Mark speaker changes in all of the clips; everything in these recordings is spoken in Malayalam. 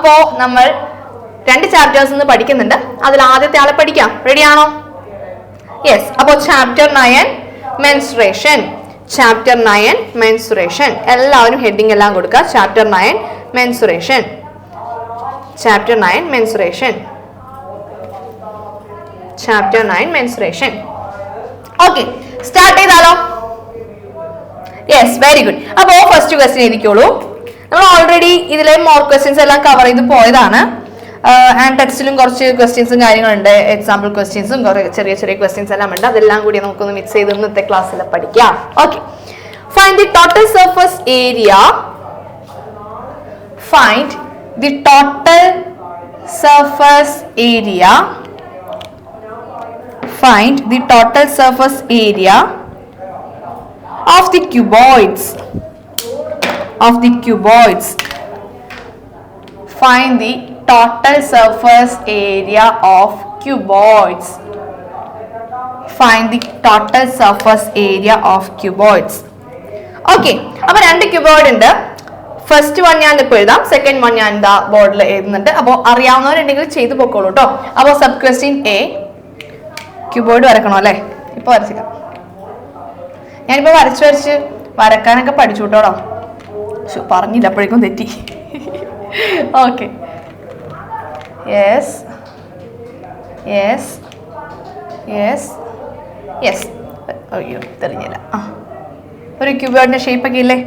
Speaker 1: അപ്പോ നമ്മൾ 2 ചാപ്റ്റേഴ്സ് പഠിക്കുന്നുണ്ട്. അതിൽ ആദ്യത്തെ ആളെ പഠിക്കാം. റെഡിയാണോ? യെസ്. അപ്പോൾ ചാപ്റ്റർ 9 മെൻസ്ട്രേഷൻ. Chapter 9 menstruation. എല്ലാവരും ഹെഡിങ് എല്ലാം കൊടുക്കുക. Chapter 9 menstruation. Chapter 9 menstruation. Chapter 9 menstruation. Okay, start ചെയ്താലോ? Yes, very good. അപ്പോൾ ഫസ്റ്റ് ക്വസ്റ്റ്യൻ എഴുതിക്കോളൂ. നമ്മൾ ഓൾറെഡി ഇതിലെ മോർ ക്വസ്റ്റ്യൻസ് എല്ലാം കവർ ചെയ്ത് പോയതാണ്. ആൻഡ് ടെക്സ്റ്റിലും കുറച്ച് ക്വസ്റ്റ്യൻസും കാര്യങ്ങളുണ്ട്. എക്സാമ്പിൾ ക്വസ്റ്റ്യൻസും ചെറിയ ചെറിയ ക്വസ്റ്റ്യൻസ് എല്ലാം ഉണ്ട്. അതെല്ലാം കൂടി നമുക്കൊന്ന് മിക്സ് ചെയ്ത് ഇന്നത്തെ ക്ലാസ്സിൽ പഠിക്കാം. Okay, find the total surface area. Find the total surface area. Find the total surface area of the cuboids. Of the cuboids. Find the total surface area of cuboids. Find the total surface area of cuboids. Okay, അപ്പോൾ 2 cuboid ഉണ്ട്. ഫസ്റ്റ് വൺ ഞാൻ ഇപ്പോൾ എഴുതാം, സെക്കൻഡ് വൺ ഞാൻ എന്താ ബോർഡിൽ എഴുതുന്നുണ്ട്. അപ്പോൾ അറിയാവുന്നവരുണ്ടെങ്കിൽ ചെയ്തു പോക്കോളൂ കേട്ടോ. അപ്പോൾ സബ് ക്വസ്റ്റ്യൻ എ, ക്യൂബോർഡ് വരക്കണോ അല്ലേ? ഇപ്പോൾ വരച്ചേക്കാം. ഞാനിപ്പോൾ വരച്ച് വരക്കാനൊക്കെ പഠിച്ചു കേട്ടോടോ. പറഞ്ഞില്ല, അപ്പോഴേക്കും തെറ്റി. Okay, yes yes yes yes. അയ്യോ, തെളിഞ്ഞില്ല. ഒരു ക്യൂബോർഡിൻ്റെ ഷേപ്പൊക്കെ ഇല്ലേ?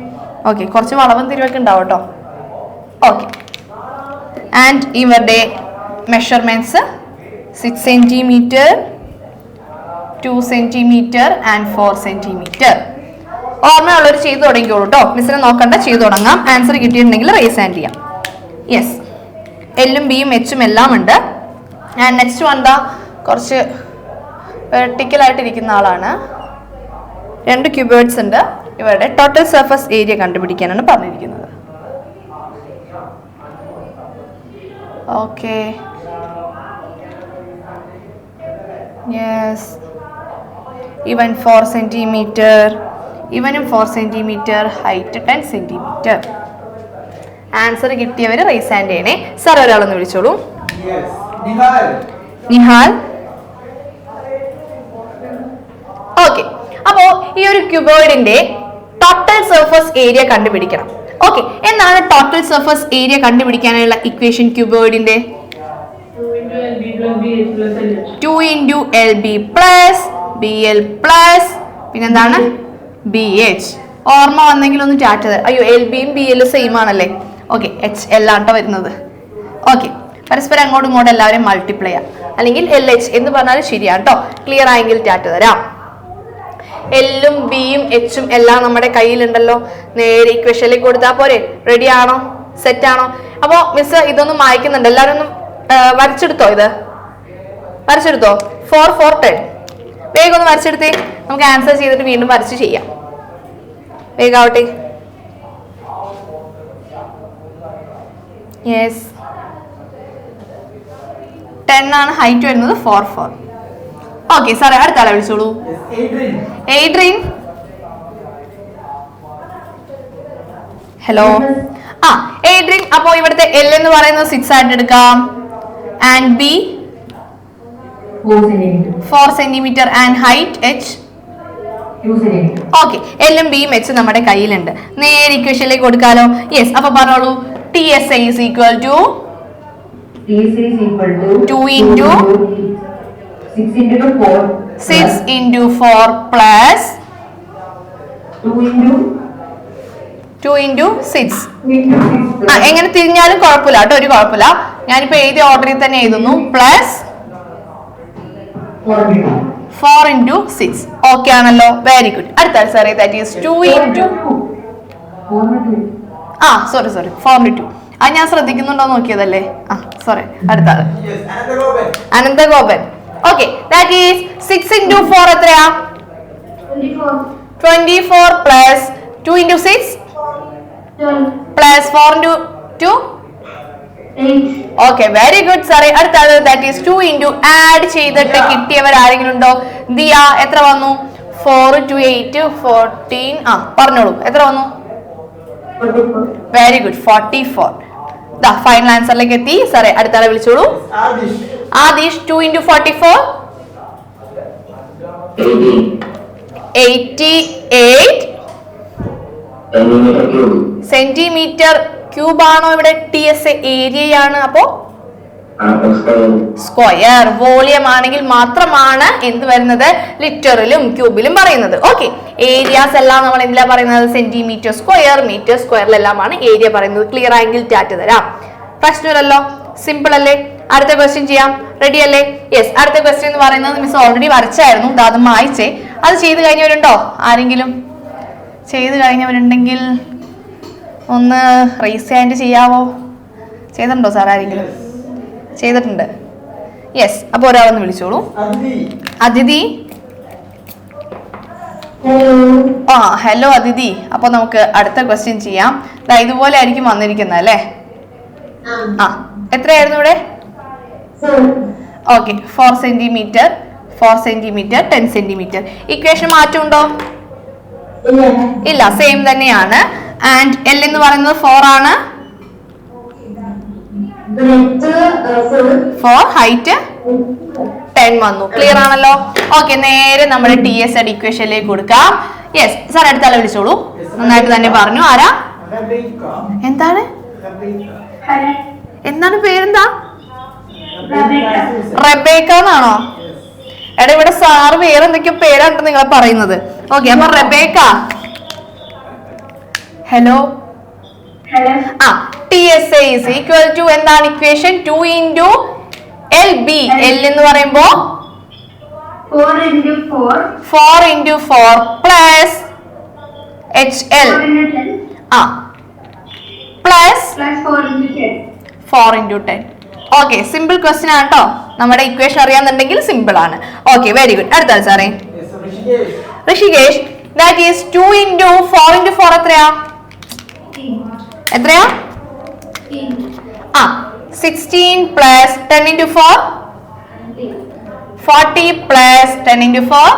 Speaker 1: ഓക്കെ, കുറച്ച് വളവും തിരിവൊക്കെ ഉണ്ടാവും കേട്ടോ. ഓക്കെ, ആൻഡ് ഇവരുടെ measurements 6 centimetre, 2 centimetre and 4 centimetre. ഓർമ്മയുള്ളവർ ചെയ്തു തുടങ്ങിക്കോളൂ കേട്ടോ. മിസ്സിനെ നോക്കണ്ട, ചെയ്തു തുടങ്ങാം. ആൻസർ കിട്ടിയിട്ടുണ്ടെങ്കിൽ റേസ് ഹാൻഡ് ചെയ്യാം. യെസ്, എല്ലും ബിയും എച്ചും എല്ലാം ഉണ്ട്. ആൻഡ് നെക്സ്റ്റ് വന്ന കുറച്ച് വെർട്ടിക്കലായിട്ടിരിക്കുന്ന ആളാണ്. 2 ക്യൂബേർഡ്സ് ഉണ്ട്. ഇവരുടെ ടോട്ടൽ സർഫസ് ഏരിയ കണ്ടുപിടിക്കാനാണ് പറഞ്ഞിരിക്കുന്നത്. Okay, yes. ഇവൻ 4 സെൻറ്റിമീറ്റർ, ഇവനും 4 സെൻറ്റിമീറ്റർ, ഹൈറ്റ് 10 സെൻറ്റിമീറ്റർ. ആൻസർ കിട്ടിയവർ റൈസ് ഹാൻഡ് ചെയ്യണേ. സാർ ഒരാളൊന്ന് വിളിച്ചോളൂ. നിഹാൽ. ഓക്കെ, അപ്പോ ഈ ഒരു ക്യൂബോയിഡിന്റെ ടോട്ടൽ സർഫസ് ഏരിയ കണ്ടുപിടിക്കണം. ഓക്കെ, എന്താണ് ടോട്ടൽ സർഫസ് ഏരിയ കണ്ടുപിടിക്കാനുള്ള ഇക്വേഷൻ ക്യൂബോയിഡിന്റെ? 2 into LB plus BL plus പിന്നെന്താണ് BH. ഓർമ്മ വന്നെങ്കിൽ ഒന്ന് ടാറ്റ തരാം. അയ്യോ, LBയും BL സെയിം ആണല്ലേ? ഓക്കെ, H എല്ലാട്ടോ വരുന്നത്. ഓക്കെ, പരസ്പരം അങ്ങോട്ടും ഇങ്ങോട്ടും എല്ലാവരും മൾട്ടിപ്ലൈ ചെയ്യാം, അല്ലെങ്കിൽ LH എന്ന് പറഞ്ഞാൽ ശരിയാണ് കേട്ടോ. ക്ലിയർ ആയെങ്കിൽ ടാറ്റ തരാം. എല്ലും ബിയും എച്ചും എല്ലാം നമ്മുടെ കയ്യിലുണ്ടല്ലോ. നേരെ ഇക്വേഷനിലേക്ക് കൊടുത്താൽ പോരെ? റെഡി ആണോ? സെറ്റ് ആണോ? അപ്പോൾ മിസ് ഇതൊന്നും വായിക്കുന്നുണ്ട്. എല്ലാവരും ഒന്നും വരച്ചെടുത്തോ? ഇത് വരച്ചെടുത്തോ? 4 4 10. വേഗം ഒന്ന് വരച്ചെടുത്തേ. നമുക്ക് ആൻസർ ചെയ്തിട്ട് വീണ്ടും വരച്ച് ചെയ്യാം. വേഗാവട്ടെ. യെസ്, 10 ആണ് ഹൈറ്റ് വരുന്നത്. 4 4. ഓക്കെ സാറേ, അടുത്ത ആളെ വിളിച്ചോളൂ. എയ്ഡ്രിൻ. ഹലോ. എയ്ഡ്രിൻ. അപ്പോ ഇവിടുത്തെ എൽ എന്ന് പറയുന്നത് 6 ആയിട്ട് എടുക്കാം. And B 4 centimetre and height H 2 centimetre. Okay, എല്ലും ബിയും എച്ച് നമ്മുടെ കയ്യിലുണ്ട്. നേരെ ഇക്വേഷനിലേക്ക് കൊടുക്കാലോ. യെസ്, അപ്പൊ പറഞ്ഞോളൂ. TSI is equal to 2 into 6 into 4 plus 2 into 6. എങ്ങനെ തിരിഞ്ഞാലും കുഴപ്പമില്ല കേട്ടോ, ഒരു കുഴപ്പമില്ല. ഞാനിപ്പോ എഴുതിയ ഓർഡറിൽ തന്നെ എഴുതുന്നു. Plus 4 into 6. ഓക്കെ ആണല്ലോ? Very good. അടുത്ത സാറേ, ദാറ്റ് ഈസ് 2 into സോറി 4 അത് ഞാൻ ശ്രദ്ധിക്കുന്നുണ്ടോ നോക്കിയതല്ലേ. സോറി. അടുത്ത ആള് Ananthagopan. Okay, that is 6 into 4 എത്രയാ? 24 plus 2 into 6 plus 4 into 2. Okay, very good സാറേ. അടുത്തത് ദാറ്റ് ഈസ് 2 into ആഡ് ചെയ്തിട്ട് കിട്ടിയവർ ആരെങ്കിലും ഉണ്ടോ? ദിയ, എത്ര വന്നു? 4 to 8 14. പറഞ്ഞോളൂ, എത്ര വന്നു? Very good, 44. ഫൈനൽ ആൻസറിലേക്ക് എത്തി. സാറേ അടുത്താളെ വിളിച്ചോളൂ. ആദിഷ് 2 into 44 88 സെന്റിമീറ്റർ ക്യൂബ് ആണോ ഇവിടെ? TSA ഏരിയയാണ്. അപ്പോ സ്ക്വയർ. വോളിയം ആണെങ്കിൽ മാത്രമാണ് എന്ത് വരുന്നത്? ലിറ്ററിലും ക്യൂബിലും പറയുന്നത്. ഓക്കെ, ഏരിയാസ് എല്ലാം നമ്മൾ എന്തിലാ പറയുന്നത്? സെന്റിമീറ്റർ സ്ക്വയർ, മീറ്റർ സ്ക്വയറിലെല്ലാമാണ് ഏരിയ പറയുന്നത്. ക്ലിയർ ആയെങ്കിൽ ടാറ്റ് തരാം. പ്രശ്നമില്ലല്ലോ, സിമ്പിൾ അല്ലേ? അടുത്ത ക്വസ്റ്റ്യൻ ചെയ്യാം. റെഡി അല്ലേ? യെസ്. അടുത്ത ക്വസ്റ്റ്യൻ എന്ന് പറയുന്നത് മിസ് ഓൾറെഡി വരച്ചായിരുന്നു. അത് മായ്ച്ചേ. അത് ചെയ്ത് കഴിഞ്ഞവരുണ്ടോ? ആരെങ്കിലും ചെയ്ത് കഴിഞ്ഞവരുണ്ടെങ്കിൽ ഒന്ന് റേസ് ഹാൻഡ് ചെയ്യാവോ? ചെയ്തിട്ടുണ്ടോ സാർ? ആരെങ്കിലും ചെയ്തിട്ടുണ്ട്? യെസ്. അപ്പൊ ഒരാളൊന്ന് വിളിച്ചോളൂ. അതിഥി. ഹലോ അതിഥി. അപ്പൊ നമുക്ക് അടുത്ത ക്വസ്റ്റ്യൻ ചെയ്യാം. ഇതുപോലെ ആയിരിക്കും വന്നിരിക്കുന്നത് അല്ലേ? എത്രയായിരുന്നു ഇവിടെ? Okay, 4 centimetre 4 centimetre 10 centimetre. Equation മാറ്റമുണ്ടോ? ഇല്ല, സെയിം തന്നെയാണ്. ആൻഡ് എൽ എന്ന് പറയുന്നത് 4 ആണ്. 4 ഹൈറ്റ് 10 വന്നു. ക്ലിയർ ആണല്ലോ? ഓക്കെ, നേരെ നമ്മുടെ TS ഇക്വേഷനിലേക്ക് കൊടുക്കാം. യെസ് സാർ, അടുത്താളെ വിളിച്ചോളൂ. നന്നായിട്ട് തന്നെ പറഞ്ഞു. ആരാ? എന്താണ് പേരെന്താ? റെബേക്ക എന്നാണോ? എടാ ഇവിടെ സാറ് വേറെ എന്തൊക്കെയോ പേരാണ് നിങ്ങൾ പറയുന്നത്. ഓക്കെ, അപ്പൊ Rebecca. Hello. TSA is equal to എന്താണ് ഇക്വേഷൻ? 2 into LB. L എന്ന് പറയുമ്പോ 4 into 4 plus HL plus 4 into 10. Okay, simple question ആണ് കേട്ടോ. നമ്മുടെ ഇക്വേഷൻ അറിയാന്നുണ്ടെങ്കിൽ സിമ്പിൾ ആണ്. Okay, very good. അടുത്ത സാറേ Rishikesh. That is 2 into 4 into 4 എത്രയാ? 16 plus 10 into 4 40 plus 10 into 4.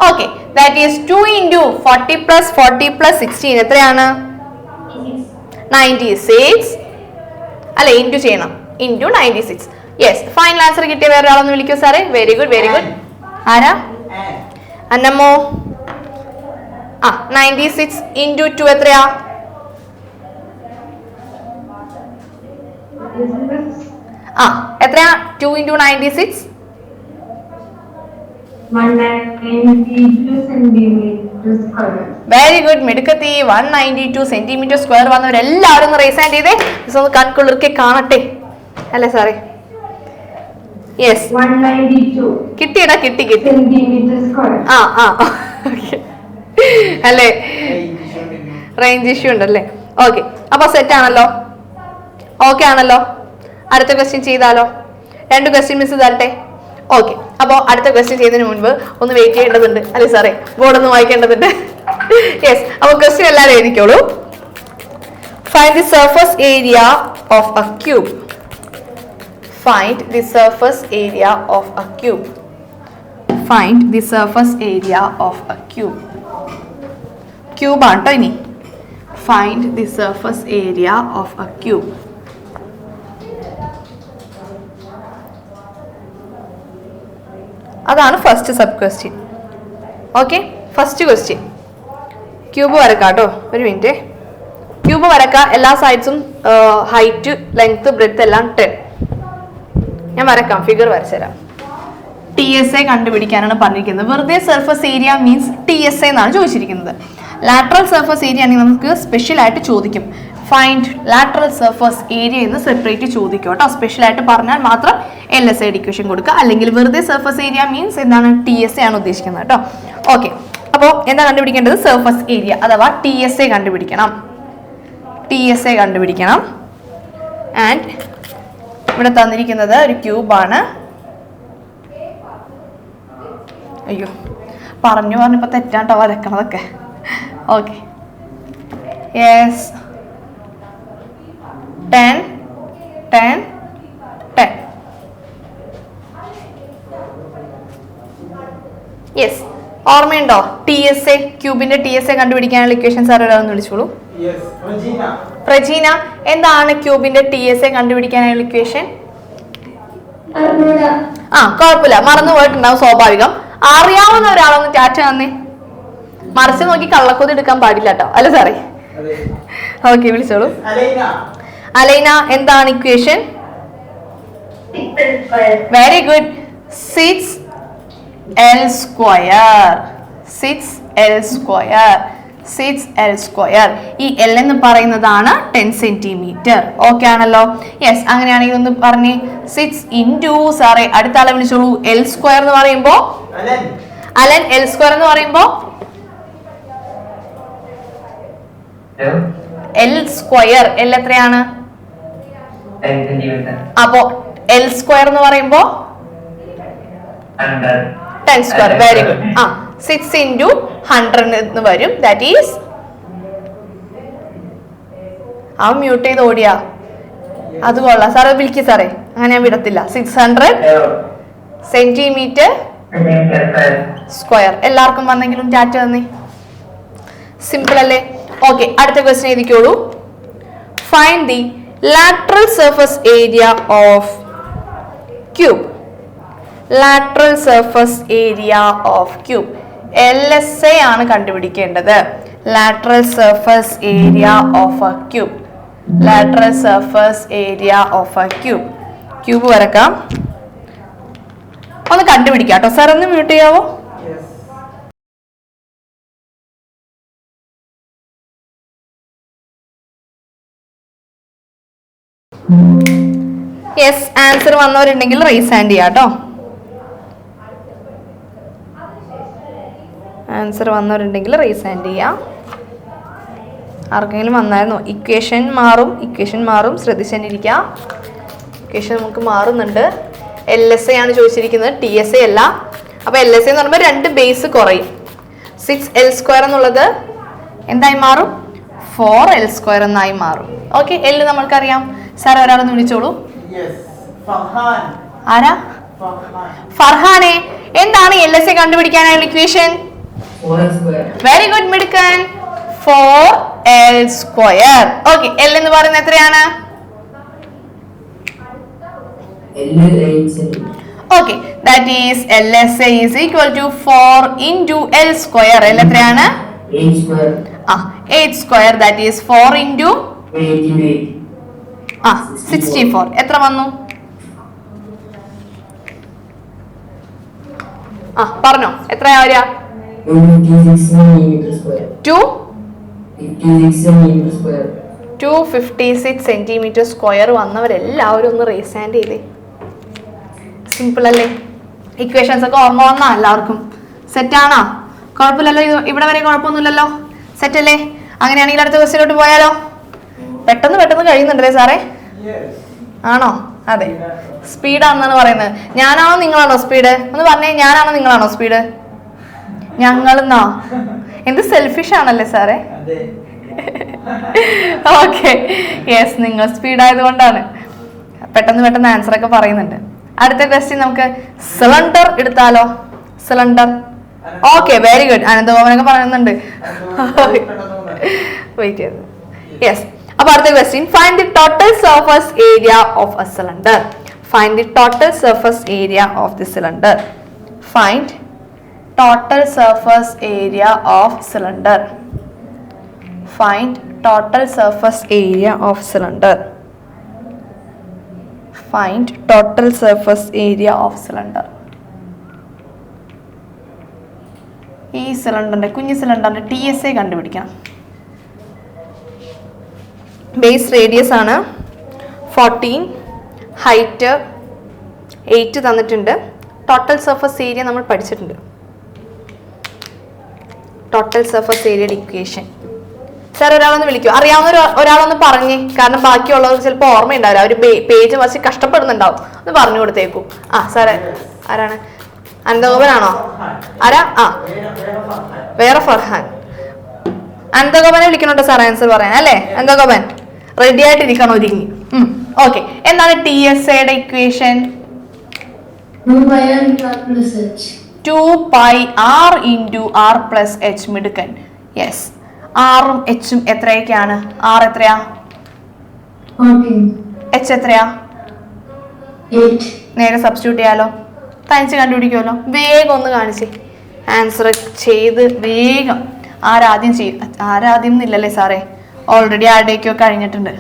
Speaker 1: Okay, that is 2 into 40 plus 40 plus 16 എത്രയാണ്? 96 അല്ലെ? ഇൻറ്റു ചെയ്യണം. ഇൻറ്റു 96. യെസ്. ഫൈനൽ ആൻസർ കിട്ടിയ വേറെ ആളൊന്ന് വിളിക്കൂ സാറേ. Very good, very good. ആരാ? അന്നമ്മോ. 96 into 2 എത്രയാ? എത്രയാ? 2 into 96 വെരി ഗുഡ് മിടുക്കത്തി. 192 സെന്റിമീറ്റർ സ്ക്വയർ വന്നവരെല്ലാവരും ഒന്ന് റേസ് ഹാൻഡ് ചെയ്തേ. ഒന്ന് കൺകുളിർക്കെ കാണട്ടെ അല്ലേ സാറേ? യെസ്, കിട്ടിയടാ, കിട്ടി. അല്ലേ? റേഞ്ച് ഇഷ്യൂ ഉണ്ടല്ലേ? ഓക്കെ, അപ്പൊ സെറ്റ് ആണല്ലോ? ഓക്കെ ആണല്ലോ? അടുത്ത ക്വസ്റ്റ്യൻ ചെയ്താലോ? 2 ക്വസ്റ്റ്യൻ മിസ് തരട്ടെ. ഓക്കെ, അപ്പോൾ അടുത്ത ക്വസ്റ്റ്യൻ ചെയ്യുന്നതിന് മുൻപ് ഒന്ന് വെയിറ്റ് ചെയ്യേണ്ടതുണ്ട് അല്ലേ സാറേ? ബോർഡ് ഒന്ന് വായിക്കേണ്ടതുണ്ട്. യെസ്. അപ്പോൾ ക്വസ്റ്റ്യൻ എല്ലാവരും എഴുതിക്കോളൂ. Find the surface area of a cube. Find the surface area of a cube. Find the surface area of a cube. Cube ആണ് കേട്ടോ ഇനി. Find the surface area of a cube. അതാണ് first sub question. Okay, first question cube വരക്കാം കേട്ടോ. ഒരു മിനിറ്റ്. ക്യൂബ് വരക്കാം. എല്ലാ സൈഡ്സും ഹൈറ്റ്, ലെങ്ത്, ബ്രെഡ്ത്ത് എല്ലാം 10. ഞാൻ വരക്കാം, ഫിഗർ വരച്ചുതരാം. TSA കണ്ടുപിടിക്കാനാണ് പറഞ്ഞിരിക്കുന്നത്. വെറുതെ സർഫസ് ഏരിയ മീൻസ് TSA എന്നാണ് ചോദിച്ചിരിക്കുന്നത്. ലാറ്ററൽ സർഫസ് ഏരിയ ആണെങ്കിൽ നമുക്ക് സ്പെഷ്യൽ ആയിട്ട് ചോദിക്കും. ഫൈൻഡ് ലാറ്ററൽ സർഫസ് ഏരിയ എന്ന് സെപ്പറേറ്റ് ചോദിക്കും കേട്ടോ. സ്പെഷ്യൽ ആയിട്ട് പറഞ്ഞാൽ മാത്രം LSA ഇക്വേഷൻ കൊടുക്കുക. അല്ലെങ്കിൽ വെറുതെ സർഫസ് ഏരിയ മീൻസ് എന്താണ്? TSA ആണ് ഉദ്ദേശിക്കുന്നത് കേട്ടോ. ഓക്കെ, അപ്പോൾ എന്താ കണ്ടുപിടിക്കേണ്ടത്? സർഫസ് ഏരിയ അഥവാ TSA കണ്ടുപിടിക്കണം. TSA കണ്ടുപിടിക്കണം. ആൻഡ് ഇവിടെ തന്നിരിക്കുന്നത് ഒരു ക്യൂബാണ്. അയ്യോ, പറഞ്ഞപ്പോൾ തെറ്റാട്ടോ വരക്കണതൊക്കെ. Okay, yes. 10 10 10. യെസ്, ഓർമ്മയുണ്ടോ? TSA ക്യൂബിന്റെ TSA കണ്ടുപിടിക്കാനുള്ള ഇക്വേഷൻ സാർ ഒരാളെന്ന് വിളിച്ചോളൂ. പ്രജീന, എന്താണ് ക്യൂബിന്റെ TSA കണ്ടുപിടിക്കാനുള്ള ഇക്വേഷൻ? കുഴപ്പമില്ല, മറന്നു പോയിട്ടുണ്ടാവും, സ്വാഭാവികം. അറിയാവുന്ന ഒരാളൊന്ന് ടാറ്റ തന്നേ. മറിച്ച് നോക്കി കള്ളക്കൂതി എടുക്കാൻ പാടില്ല കേട്ടോ, അല്ല സാറേ? ഓക്കെ, വിളിച്ചോളൂ. അലൈന, എന്താണ് equation? Very good. 6L square. 6L square. ഈ L എന്ന് പറയുന്നതാണ് 10 സെന്റിമീറ്റർ. ഓക്കെ ആണല്ലോ? യെസ്. അങ്ങനെയാണെങ്കിൽ ഒന്ന് പറഞ്ഞേ, 6 ഇൻറ്റു സാറേ അടുത്ത ആളെ വിളിച്ചോളൂ. L സ്ക്വയർ എന്ന് പറയുമ്പോ അലൻ, L സ്ക്വയർ എന്ന് പറയുമ്പോ L സ്ക്വയർ. L എത്രയാണ്? അപ്പോ L സ്ക്വയർ എന്ന് പറയുമ്പോ 10 സ്ക്വയർ. Very good. 6 ഇൻറ്റു 100 എന്ന് വരും. ദാറ്റ് ഈസ്, അവൻ മ്യൂട്ട് ചെയ്ത് ഓടിയാ, അത് കൊള്ളാം സാറേ. വിളിക്കുക സാറേ, അങ്ങനെ ഞാൻ വിടത്തില്ല. 600 സെന്റിമീറ്റർ സ്ക്വയർ. എല്ലാവർക്കും വന്നെങ്കിലും ടാറ്റ തന്നേ. സിമ്പിൾ അല്ലേ? ഓക്കെ, അടുത്ത ക്വസ്റ്റ്യൻ എഴുതിക്കോളൂ. Find the lateral surface area of cube. lateral surface area of cube. LSA ആണ് കണ്ടുപിടിക്കേണ്ടത്. lateral surface area of a cube. lateral surface area of a cube. Cube വരക്കാം. ഒന്ന് കണ്ടുപിടിക്കാം കേട്ടോ. സാർ ഒന്ന് മ്യൂട്ട് ചെയ്യാവോ? യെസ്, ആൻസർ വന്നവരുണ്ടെങ്കിൽ റൈസ് ഹാൻഡ് ചെയ്യാം കേട്ടോ. ആൻസർ വന്നവരുണ്ടെങ്കിൽ റൈസ് ഹാൻഡ് ചെയ്യാം. ആർക്കെങ്കിലും വന്നായിരുന്നോ? ഇക്വേഷൻ മാറും, ശ്രദ്ധിച്ചിരിക്കുക. ഇക്വേഷൻ നമുക്ക് മാറുന്നുണ്ട്. LSA ആണ് ചോദിച്ചിരിക്കുന്നത്, TSA അല്ല. അപ്പൊ LSA എന്ന് പറയുമ്പോൾ 2 ബേസ് കുറയും. 6L സ്ക്വയർ എന്നുള്ളത് എന്തായി മാറും? 4L സ്ക്വയർ എന്നായി മാറും. ഓക്കെ, L നമ്മൾക്കറിയാം. സാർ ഒരാളൊന്ന് വിളിച്ചോളൂ. ആരാ? ഫർഹാനെ, എന്താണ് LSA കണ്ടുപിടിക്കാനായുള്ള ഇക്വേഷൻ? വെരി ഗുഡ്, മിടുക്കൻ. 4L square. ഓക്കെ, L എന്ന് പറയുന്നത് എത്രയാണ്? Okay, that is LSA is equal to 4 into L square. L എത്രയാണ്? 8 square. That is 4 into 64. എത്ര വന്നു? പറഞ്ഞോ, എത്രയാ വരിക? 256 സെന്റിമീറ്റർ സ്ക്വയർ വന്നവരെല്ലാവരും ഒന്ന് റേസ് ഹാൻഡ് ചെയ്തേ. സിമ്പിൾ അല്ലേ? ഇക്വേഷൻസ് ഒക്കെ ഓർമ്മ വന്നാ എല്ലാവർക്കും? സെറ്റാണോ? കുഴപ്പമില്ലല്ലോ? ഇവിടെ വരെ കുഴപ്പമൊന്നുമില്ലല്ലോ? സെറ്റ് അല്ലേ? അങ്ങനെയാണെങ്കിൽ അടുത്ത ക്വസ്റ്റ്യനിലോട്ട് പോയാലോ? പെട്ടെന്ന് കഴിയുന്നുണ്ടല്ലേ സാറേ? ആണോ? അതെ, സ്പീഡാണെന്നാണ് പറയുന്നത്. ഞാനാണോ നിങ്ങളാണോ സ്പീഡ്? ഒന്ന് പറഞ്ഞേ, ഞാനാണോ നിങ്ങളാണോ സ്പീഡ്? ഞങ്ങളെന്നോ? എന്ത് സെൽഫിഷ് ആണല്ലേ സാറേ? ഓക്കെ, യെസ്, നിങ്ങൾ സ്പീഡായത് കൊണ്ടാണ് പെട്ടെന്ന് ആൻസർ ഒക്കെ പറയുന്നുണ്ട്. അടുത്ത ക്വസ്റ്റ്യൻ നമുക്ക് സിലിണ്ടർ എടുത്താലോ? സിലിണ്ടർ. Okay, very good. അനന്തഗോപനൊക്കെ പറയുന്നുണ്ട്. വെയിറ്റ് ചെയ്ത്. യെസ്, അപ്പൊ അടുത്ത question, find the total surface area of a cylinder. Find the total surface area of the cylinder. Find total surface area of cylinder. Find total surface area of cylinder. Find total surface area of cylinder. ഈ സിലിണ്ടറിന്റെ, കുഞ്ഞു സിലിണ്ടറിന്റെ TSA കണ്ടുപിടിക്കണം. ബേസ് റേഡിയസ് ആണ് 14, ഹൈറ്റ് 8 തന്നിട്ടുണ്ട്. ടോട്ടൽ സർഫസ് ഏരിയ നമ്മൾ പഠിച്ചിട്ടുണ്ട്. ടോട്ടൽ സർഫസ് ഏരിയയുടെ ഇക്വേഷൻ സാർ ഒരാളൊന്ന് വിളിക്കൂ. അറിയാവുന്ന ഒരാളൊന്ന് പറഞ്ഞേ, കാരണം ബാക്കിയുള്ളവർക്ക് ചിലപ്പോൾ ഓർമ്മയുണ്ടാവില്ല. അവർ പേജ് വച്ച് കഷ്ടപ്പെടുന്നുണ്ടാവും. ഒന്ന് പറഞ്ഞു കൊടുത്തേക്കൂ. സാറേ, ആരാണ്? അനന്തഗോപനാണോ? ആരാ? വേറെ ഫർഹാൻ. അനന്തഗോപനെ വിളിക്കണോട്ടോ സാർ ആൻസർ പറയാൻ, അല്ലേ? അനന്തഗോപൻ റെഡി ആയിട്ടിരിക്കണോ? ഒരുങ്ങി. ഓക്കെ, എന്താണ് TSAയുടെ equation? 2πr into r plus h. മിടുക്കൻ. യെസ്, ആറും എച്ചും എത്രയൊക്കെയാണ്? R എത്രയാ? h എത്രയാ? നേരെ സബ്സ്റ്റിറ്റ്യൂട്ട് ചെയ്യാലോ, തനിച്ച് കണ്ടുപിടിക്കുമല്ലോ. വേഗം ഒന്ന് കാണിച്ചേ, ആൻസർ ചെയ്ത് വേഗം. ആരാദ്യം ചെയ്യും? ആരാദ്യം എന്നില്ലല്ലേ സാറേ, ഓൾറെഡി ആരുടെയൊക്കെയോ കഴിഞ്ഞിട്ടുണ്ട്.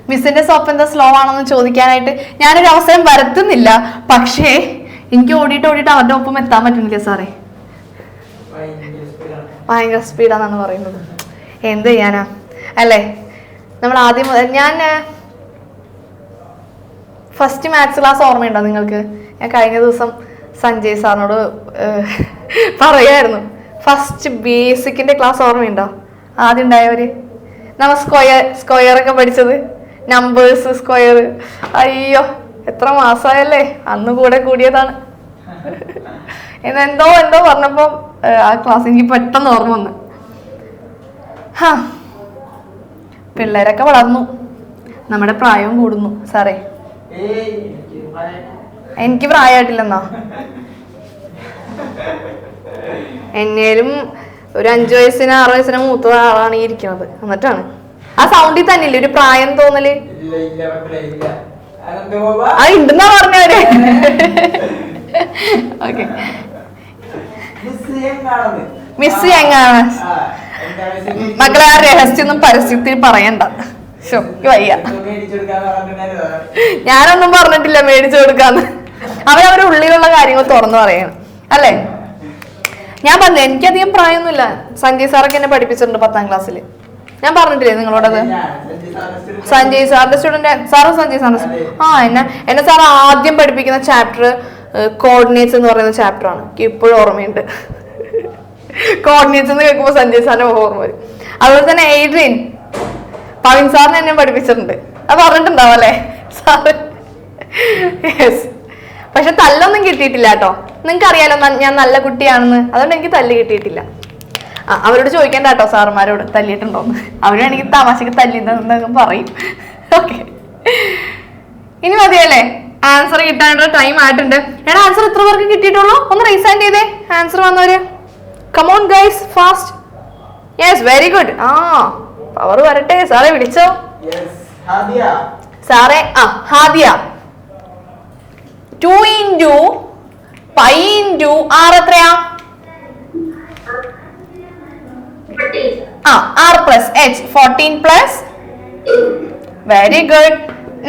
Speaker 1: മിസ്സിന്റെ സോപ്പ് എന്താ സ്ലോ ആണെന്ന് ചോദിക്കാനായിട്ട് ഞാനൊരു അവസരം വരുത്തുന്നില്ല, പക്ഷേ എനിക്ക് ഓടിയിട്ട് അവരുടെ ഒപ്പം എത്താൻ പറ്റുന്നില്ല സാറേ. ഭയങ്കര സ്പീഡാണെന്നാണ് പറയുന്നത്. എന്ത് ചെയ്യാനാ അല്ലേ? നമ്മൾ ആദ്യം മുതൽ ഞാൻ ഫസ്റ്റ് മാത്സ് ക്ലാസ് ഓർമ്മയുണ്ടോ നിങ്ങൾക്ക്? ഞാൻ കഴിഞ്ഞ ദിവസം സഞ്ജയ് സാറിനോട് പറയായിരുന്നു, ഫസ്റ്റ് ബേസിക്കിന്റെ ക്ലാസ് ഓർമ്മയുണ്ടോ? ആദ്യം ഉണ്ടായവര് നമ്മൾ സ്ക്വയറൊക്കെ പഠിച്ചത്, നമ്പേഴ്സ്, സ്ക്വയർ. അയ്യോ എത്ര മാസമായല്ലേ, അന്ന് കൂടെ കൂടിയതാണ്. എന്തോ പറഞ്ഞപ്പോ ആ ക്ലാസ് എനിക്ക് പെട്ടെന്ന് ഓർമ്മ വന്നു. പിള്ളേരൊക്കെ വളർന്നു, നമ്മുടെ പ്രായവും കൂടുന്നു സാറേ. എനിക്ക് പ്രായമായിട്ടില്ലെന്നാ? എന്നേലും ഒരു 5 വയസ്സിന് 6 വയസ്സിന് മൂത്ത ആളാണ് ഈ ഇരിക്കുന്നത്. എന്നിട്ടാണ് ആ സൗണ്ടിൽ തന്നെ ഇല്ലേ ഒരു പ്രായം തോന്നല്? ആ ഉണ്ടെന്നാ പറഞ്ഞവര്. ഓക്കെ, മിസ് എങ്ങാണ് മക്കളെ? ആ രഹസ്യമൊന്നും പരസ്യത്തിൽ പറയണ്ട, വയ്യ. ഞാനൊന്നും പറഞ്ഞിട്ടില്ല മേടിച്ചു കൊടുക്കാന്ന്. അവരവരുടെ ഉള്ളിലുള്ള കാര്യങ്ങൾ തുറന്നു പറയണം അല്ലേ? ഞാൻ പറഞ്ഞു എനിക്കധികം പ്രായമൊന്നുമില്ല. സഞ്ജയ് സാറൊക്കെ എന്നെ പഠിപ്പിച്ചിട്ടുണ്ട് 10ാം ക്ലാസ്സിൽ. ഞാൻ പറഞ്ഞിട്ടില്ലേ നിങ്ങളോടത്? സഞ്ജയ് സാറിന്റെ സ്റ്റുഡന്റ് സാറും സഞ്ജയ് സാറിന്റെ. എന്നെ സാർ ആദ്യം പഠിപ്പിക്കുന്ന ചാപ്റ്റർ കോർഡിനേറ്റ്സ് എന്ന് പറയുന്ന ചാപ്റ്റർ ആണ്. എനിക്ക് ഇപ്പോഴും ഓർമ്മയുണ്ട്. കോർഡിനേറ്റ്സ് എന്ന് കേൾക്കുമ്പോൾ സഞ്ജയ് സാറിന്റെ ഓർമ്മ വരും. അതുപോലെ തന്നെ എയ്ഡ്രിൻ പവിൻ സാറിന് എന്നെ പഠിപ്പിച്ചിട്ടുണ്ട്. അത് പറഞ്ഞിട്ടുണ്ടാവും അല്ലേ സാറ്? യെസ്. പക്ഷെ തല്ലൊന്നും കിട്ടിയിട്ടില്ല കേട്ടോ. നിങ്ങൾക്ക് അറിയാലോ ഞാൻ നല്ല കുട്ടിയാണെന്ന്, അതുകൊണ്ട് എനിക്ക് തല്ല് കിട്ടിയിട്ടില്ല. അവരോട് ചോദിക്കേണ്ട കേട്ടോ സാറുമാരോട് തല്ലിയിട്ടുണ്ടോന്ന്. അവരാണെങ്കിൽ തമാശക്ക് തല്ലിന്നൊക്കെ പറയും. ഓക്കെ, ഇനി മതിയല്ലേ? ആൻസർ കിട്ടാനുള്ള ടൈം ആയിട്ടുണ്ട്. എടാ ആൻസർ എത്ര പേർക്ക് കിട്ടിയിട്ടുള്ളൂ? ഒന്ന് റൈസ് ഹാൻഡ് ചെയ്തേ ആൻസർ വന്നവര്. Come on guys, fast. Yes, very good. Power വരട്ടെ. സാറേ വിളിച്ചോ? സാറേ Hadiya. 2 into pi into r എത്രയാ? r plus h 14 plus. Very good.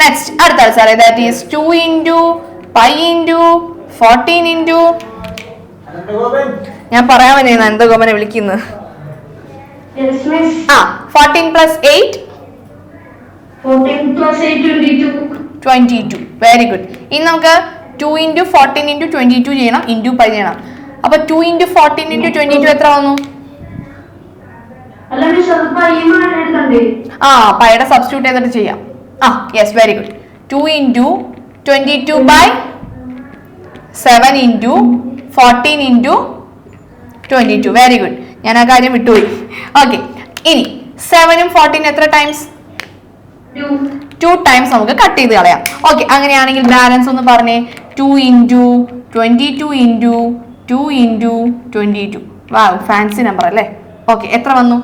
Speaker 1: Next അടുത്ത സാറേ, that is 2 into pi into 14 into. ഞാൻ പറയാൻ വേണ്ടിയാണ് എന്താ ഗോപനെ വിളിക്കുന്നത്. 14 plus 8. 22. Very good. ഇനി നമുക്ക് 2 into 14 into 22 ചെയ്യണം, ഇൻറ്റു പൈ ചെയ്യണം. അപ്പൊ 2 into 14 into 22 എത്ര വന്നു? പൈയുടെ സബ്സ്റ്റിറ്റ്യൂട്ട് ചെയ്തിട്ട് ചെയ്യാം. Yes, very good. 2 into 22 by 7 into 14 into 22. Very good. ഞാൻ ആ കാര്യം വിട്ടുപോയി. ഓക്കെ, ഇനി 7ഉം 14 എത്ര ടൈംസ്? 2 ടൈംസ് നമുക്ക് കട്ട് ചെയ്ത് കളയാം. ഓക്കെ, അങ്ങനെയാണെങ്കിൽ ബാലൻസ് ഒന്ന് പറഞ്ഞേ. 2 into 22 into 2 into 22. വാവ്, ഫാൻസി നമ്പർ അല്ലേ? ഓക്കെ, എത്ര വന്നു?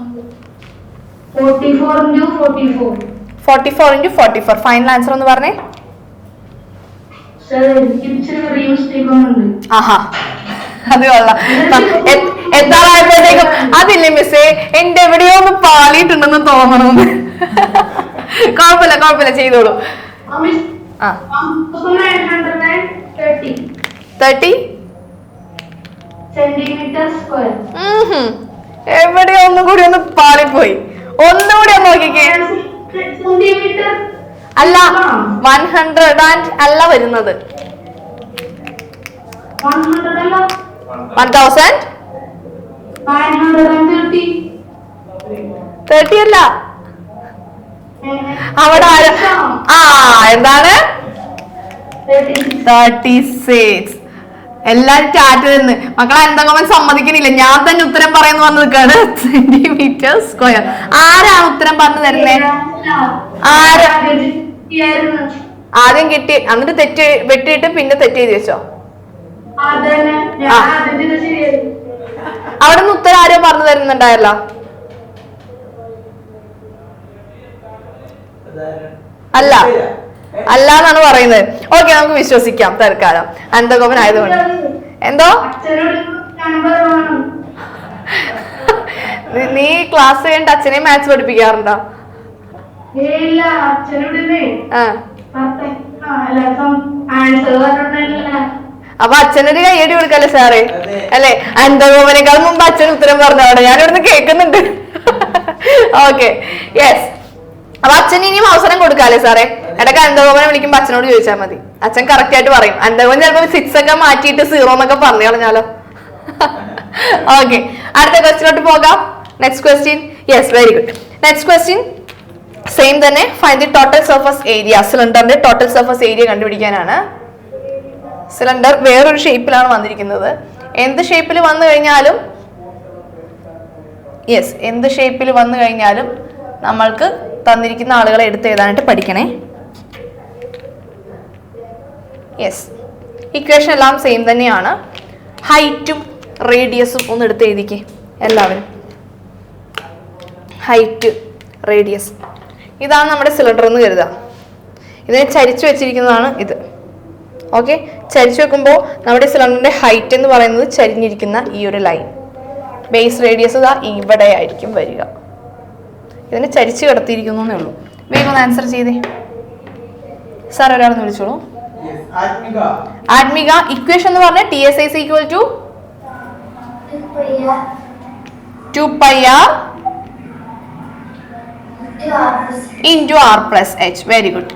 Speaker 1: 44 into 44. ഫൈനൽ ആൻസർ ഒന്ന് പറഞ്ഞേ. ആഹാ, അത് കൊള്ളാം. എത്താറായപ്പോഴത്തേക്കും അതില്ലേ മിസ്സേ, എന്റെ എവിടെയോ ഒന്ന് പാളിയിട്ടുണ്ടെന്ന് തോന്നണമെന്ന്. കുഴപ്പമില്ല, ചെയ്തോളൂ. 30 എവിടെയോ ഒന്നും കൂടി ഒന്ന് പാളിപ്പോയി. ഒന്നുകൂടി ഒന്ന് നോക്കിക്കേ. അല്ല, 100 അല്ല വരുന്നത്. 1030 അല്ല. അവിടെ എന്താണ്? 36. എല്ലാരും ടാറ്റ നിന്ന് മക്കളെ എന്തെങ്കിലും സമ്മതിക്കണില്ല. ഞാൻ തന്നെ ഉത്തരം പറയുന്നു പറഞ്ഞു നിൽക്കാണ്. Centimetre square. ആരാണ് ഉത്തരം പറഞ്ഞു തരുന്നേ? ആദ്യം കിട്ടി, എന്നിട്ട് തെറ്റ് വെട്ടിയിട്ട് പിന്നെ തെറ്റ് എഴുതി വെച്ചോ? അവിടെ നിന്ന് ഉത്തരം ആരോ പറഞ്ഞു തരുന്നുണ്ടായല്ലോ. അല്ല അല്ല എന്നാണ് പറയുന്നത്. ഓക്കെ, നമുക്ക് വിശ്വസിക്കാം തൽക്കാലം അനന്തഗോപൻ ആയതുകൊണ്ട്. എന്തോ നീ ക്ലാസ് കഴിഞ്ഞിട്ട് അച്ഛനെ മാത്സ് പഠിപ്പിക്കാറുണ്ടോ? അപ്പൊ അച്ഛനൊരു കയ്യടി കൊടുക്കല്ലേ സാറേ? അല്ലെ, അനന്തഗോപനേക്കാൾ മുമ്പ് അച്ഛൻ ഉത്തരം പറഞ്ഞവിടെ ഞാൻ ഇവിടുന്ന് കേൾക്കുന്നുണ്ട്. Okay, yes. അപ്പൊ അച്ഛൻ ഇനിയും അവസരം കൊടുക്കാല്ലേ സാറേ? ഇടയ്ക്ക് അനന്തഗോപനെ വിളിക്കുമ്പോ അച്ഛനോട് ചോദിച്ചാൽ മതി, അച്ഛൻ കറക്റ്റ് ആയിട്ട് പറയും. അനന്തഗോപൻ ചിലപ്പോ 6 ഒക്കെ മാറ്റിയിട്ട് 0 എന്നൊക്കെ പറഞ്ഞു കളഞ്ഞാലോ. ഓക്കെ, അടുത്ത ക്വസ്റ്റ്യനോട്ട് പോകാം. Next question. Yes, very good. Next question same തന്നെ. Find the total surface area. സിലിണ്ടറിന്റെ ടോട്ടൽ സർഫസ് ഏരിയ കണ്ടുപിടിക്കാനാണ്. സിലിണ്ടർ വേറൊരു ഷേപ്പിലാണ് വന്നിരിക്കുന്നത്. എന്ത് ഷേപ്പിൽ വന്നു കഴിഞ്ഞാലും യെസ്, എന്ത് ഷേപ്പിൽ വന്നു കഴിഞ്ഞാലും നമ്മൾക്ക് തന്നിരിക്കുന്ന ആളുകളെ എടുത്ത് എഴുതാനായിട്ട് പഠിക്കണേ. യെസ്, ഇക്വേഷൻ എല്ലാം സെയിം തന്നെയാണ്. ഹൈറ്റും റേഡിയസും ഒന്ന് എടുത്ത് എഴുതിക്കേ എല്ലാവരും. Height, radius. ഇതാണ് നമ്മുടെ സിലിണ്ടർ എന്ന് കരുതുക. ഇതിനെ ചരിച്ചു വെച്ചിരിക്കുന്നതാണ് ഇത്. ഓക്കെ, ചരിച്ചു വെക്കുമ്പോൾ നമ്മുടെ സിലിണ്ടറിന്റെ ഹൈറ്റ് എന്ന് പറയുന്നത് ചരിഞ്ഞിരിക്കുന്ന ഈ ഒരു ലൈൻ. ബേസ് റേഡിയസ് ഇതാ ഇവിടെ ആയിരിക്കും വരിക. ഇതിനെ ചരിച്ചു കിടത്തിയിരിക്കുന്നു എന്നേ ഉള്ളൂ. വേഗം ആൻസർ ചെയ്തേ സാർ. ഒരാളെന്ന് വിളിച്ചോളൂ. ആത്മിക. ഇക്വേഷൻ എന്ന് പറഞ്ഞാൽ TSI is equal to 2 pi r into r plus h. Very good.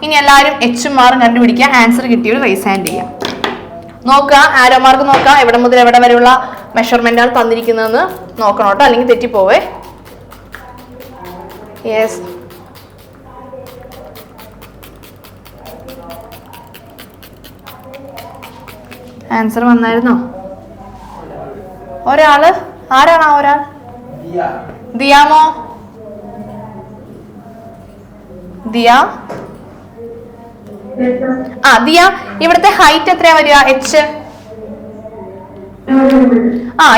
Speaker 1: ഇനി എല്ലാവരും എച്ചും ആറും കണ്ടുപിടിക്കുക. ആൻസർ കിട്ടിയത് റൈസ് ഹാൻഡ് ചെയ്യാം. നോക്കുക, ആരോ മാർക്ക് നോക്കാം. എവിടെ മുതൽ എവിടെ വരെയുള്ള മെഷർമെന്റ് ആണ് തന്നിരിക്കുന്നതെന്ന് നോക്കണം കേട്ടോ, അല്ലെങ്കിൽ തെറ്റിപ്പോവേ. Yes, answer വന്നായിരുന്നോ? ഒരാള് ആരാണ്? ആ ഒരാൾ ദിയാമോ? ദിയ. ദിയ, ഇവിടുത്തെ ഹൈറ്റ് എത്രയാ വരിക? h.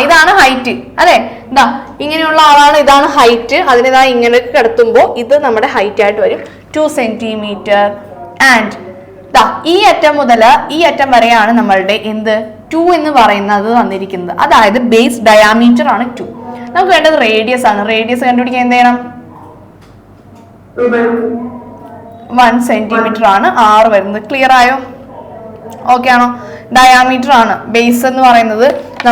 Speaker 1: ഇതാണ് ഹൈറ്റ് അല്ലെ? ഇതാ ഇങ്ങനെയുള്ള ആളാണ്, ഇതാണ് ഹൈറ്റ്. അതിനിതാ ഇങ്ങനെ കിടത്തുമ്പോ ഇത് നമ്മുടെ ഹൈറ്റ് ആയിട്ട് വരും 2 സെന്റിമീറ്റർ. ആൻഡ് ഈ അറ്റം മുതൽ ഈ അറ്റം വരെയാണ് നമ്മളുടെ എന്ത് 2 എന്ന് പറയുന്നത് വന്നിരിക്കുന്നത്. അതായത് ബേസ് ഡയാമീറ്റർ ആണ് 2. നമുക്ക് വേണ്ടത് റേഡിയസ് ആണ്. റേഡിയസ് കണ്ടുപിടിക്കാൻ എന്ത് ചെയ്യണം? 1 സെന്റിമീറ്റർ ആണ് r വരുന്നത്. ക്ലിയർ ആയോ? ഓക്കെ ആണോ? ഡയാമീറ്റർ ആണ്. ബേസ് എന്ന് പറയുന്നത്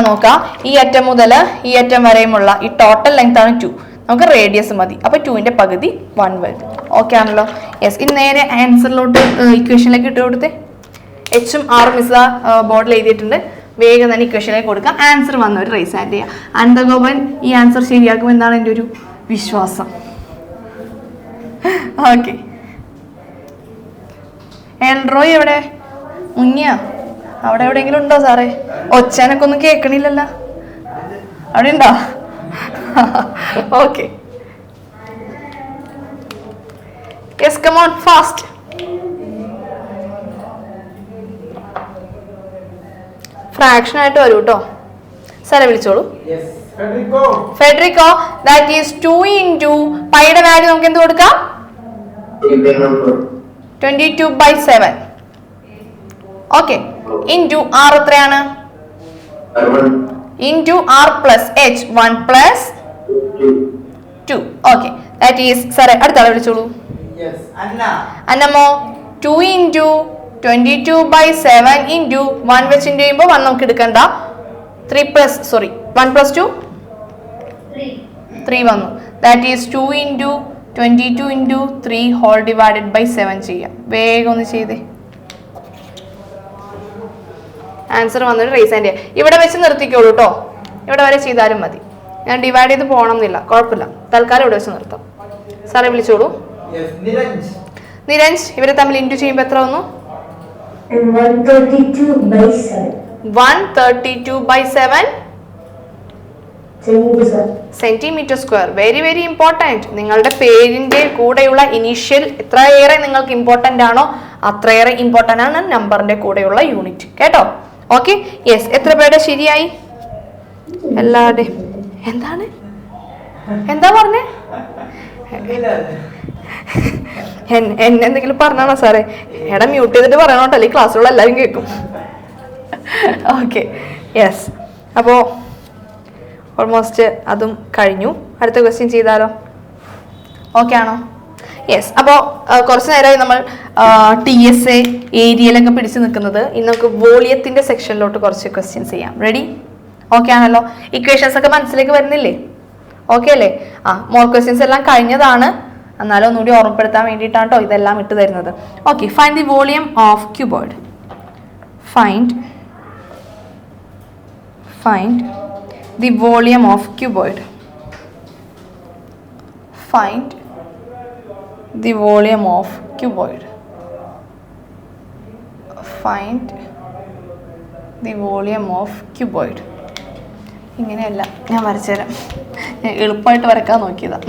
Speaker 1: നോക്കാം, ഈ അറ്റം മുതൽ ഈ അറ്റം വരെയുമുള്ള ഈ ടോട്ടൽ ലെങ്ത് ആണ് 2. നമുക്ക് റേഡിയസ് മതി. അപ്പൊ 2ന്റെ പകുതി 1 വരും. ഓക്കെ ആണല്ലോ? യെസ്. ഇനി നേരെ ആൻസറിലോട്ട് ഇക്വേഷനിലേക്ക് ഇട്ട് കൊടുത്തേ. എച്ചും ആറും മിസ് ബോർഡിൽ എഴുതിയിട്ടുണ്ട്. വേഗം തന്നെ ഇക്വേഷനിലേക്ക് കൊടുക്കാം. ആൻസർ വന്നവർ റൈസ് ഹാൻഡ് ചെയ്യാം. അനന്തഗോപൻ ഈ ആൻസർ ശരിയാക്കും എന്നാണ് എൻ്റെ ഒരു വിശ്വാസം. ഓക്കെ, എൽറോയ് എവിടെ? മുങ്ങിയ അവിടെ എവിടെയെങ്കിലും ഉണ്ടോ സാറേ? ഒച്ചാനൊക്കെ ഒന്നും കേൾക്കണില്ലല്ലോ. അവിടെ ഉണ്ടോ? Okay, yes, come on fast. Fraction ആയിട്ട് വരൂ കേട്ടോ. സാറെ വിളിച്ചോളൂ. ഫെഡറിക്കോ, ദാറ്റ് ഈസ് 2 into പൈയുടെ വാല്യൂ നമുക്ക് എന്ത് കൊടുക്കാം? 22/7. ഓക്കെ, ഇൻറ്റു ആർ എത്രയാണ്? Into R plus h 1 + 2. Okay, that is സാറേ അടുത്ത ആളെ വിളിച്ചോളൂ. അന്നമോ 2 into 22/7 into 1 വെച്ച് ഇൻറ്റു ചെയ്യുമ്പോൾ 1 നമുക്ക് എടുക്കണ്ട. 1 + 2 3 വന്നു. That is 2 into 22 into 3 whole divided by 7 ചെയ്യാം. വേഗം ഒന്ന് ചെയ്തേ. ആൻസർ വന്നിട്ട് റൈസ് ഹാൻഡ് ചെയ്യാം. ഇവിടെ വെച്ച് നിർത്തിക്കോളൂ കേട്ടോ. ഇവിടെ വരെ ചെയ്താലും മതി. ഞാൻ ഡിവൈഡ് ചെയ്ത് പോകണം എന്നില്ല, കുഴപ്പമില്ല. തൽക്കാലം ഇവിടെ വെച്ച് നിർത്താം. സാറെ വിളിച്ചോളൂ. നിരഞ്ജ്, ഇവരെ തമ്മിൽ ഇൻറ്റു ചെയ്യുമ്പോൾ എത്ര വന്നു? 132/7 centimetre square. Very very important. നിങ്ങളുടെ പേരിന്റെ കൂടെയുള്ള ഇനീഷ്യൽ എത്രയേറെ നിങ്ങൾക്ക് ഇമ്പോർട്ടൻ്റ് ആണോ അത്രയേറെ ഇമ്പോർട്ടൻ്റ് ആണ് നമ്പറിന്റെ കൂടെയുള്ള യൂണിറ്റ്. കേട്ടോ? Okay, yes. എത്ര പേരുടെ ശരിയായി? എല്ലാവരുടെയും എന്താണ്? എന്താ പറഞ്ഞേ? എന്നെ എന്തെങ്കിലും പറഞ്ഞാണോ സാറേ? എടാ മ്യൂട്ട് ചെയ്തിട്ട് പറയണോട്ടോ, അല്ലെങ്കിൽ ക്ലാസ്സിലുള്ള എല്ലാവരും കേൾക്കും. Okay, yes. അപ്പോൾ ഓൾമോസ്റ്റ് അതും കഴിഞ്ഞു. അടുത്ത ക്വസ്റ്റ്യൻ ചെയ്താലോ? ഓക്കെ ആണോ? യെസ്. അപ്പോൾ കുറച്ച് നേരമായി നമ്മൾ TSA ഏരിയയിലൊക്കെ പിടിച്ചു നിൽക്കുന്നത്. ഇന്ന് നമുക്ക് വോളിയത്തിൻ്റെ സെക്ഷനിലോട്ട് കുറച്ച് ക്വസ്റ്റ്യൻസ് ചെയ്യാം. റെഡി? ഓക്കെ ആണല്ലോ? ഇക്വേഷൻസ് ഒക്കെ മനസ്സിലേക്ക് വരുന്നില്ലേ? ഓക്കെ അല്ലേ? മോർ ക്വസ്റ്റ്യൻസ് എല്ലാം കഴിഞ്ഞതാണ്, എന്നാലും ഒന്നുകൂടി ഓർമ്മപ്പെടുത്താൻ വേണ്ടിയിട്ടാണ് കേട്ടോ ഇതെല്ലാം ഇട്ട് തരുന്നത്. Okay, find the volume of cuboid. Find the volume of cuboid. Find the volume of cuboid. Find the volume of cuboid. ഇങ്ങനെയല്ല, ഞാൻ വരച്ചുതരാം. ഞാൻ എളുപ്പമായിട്ട് വരക്കാൻ നോക്കിയതാ.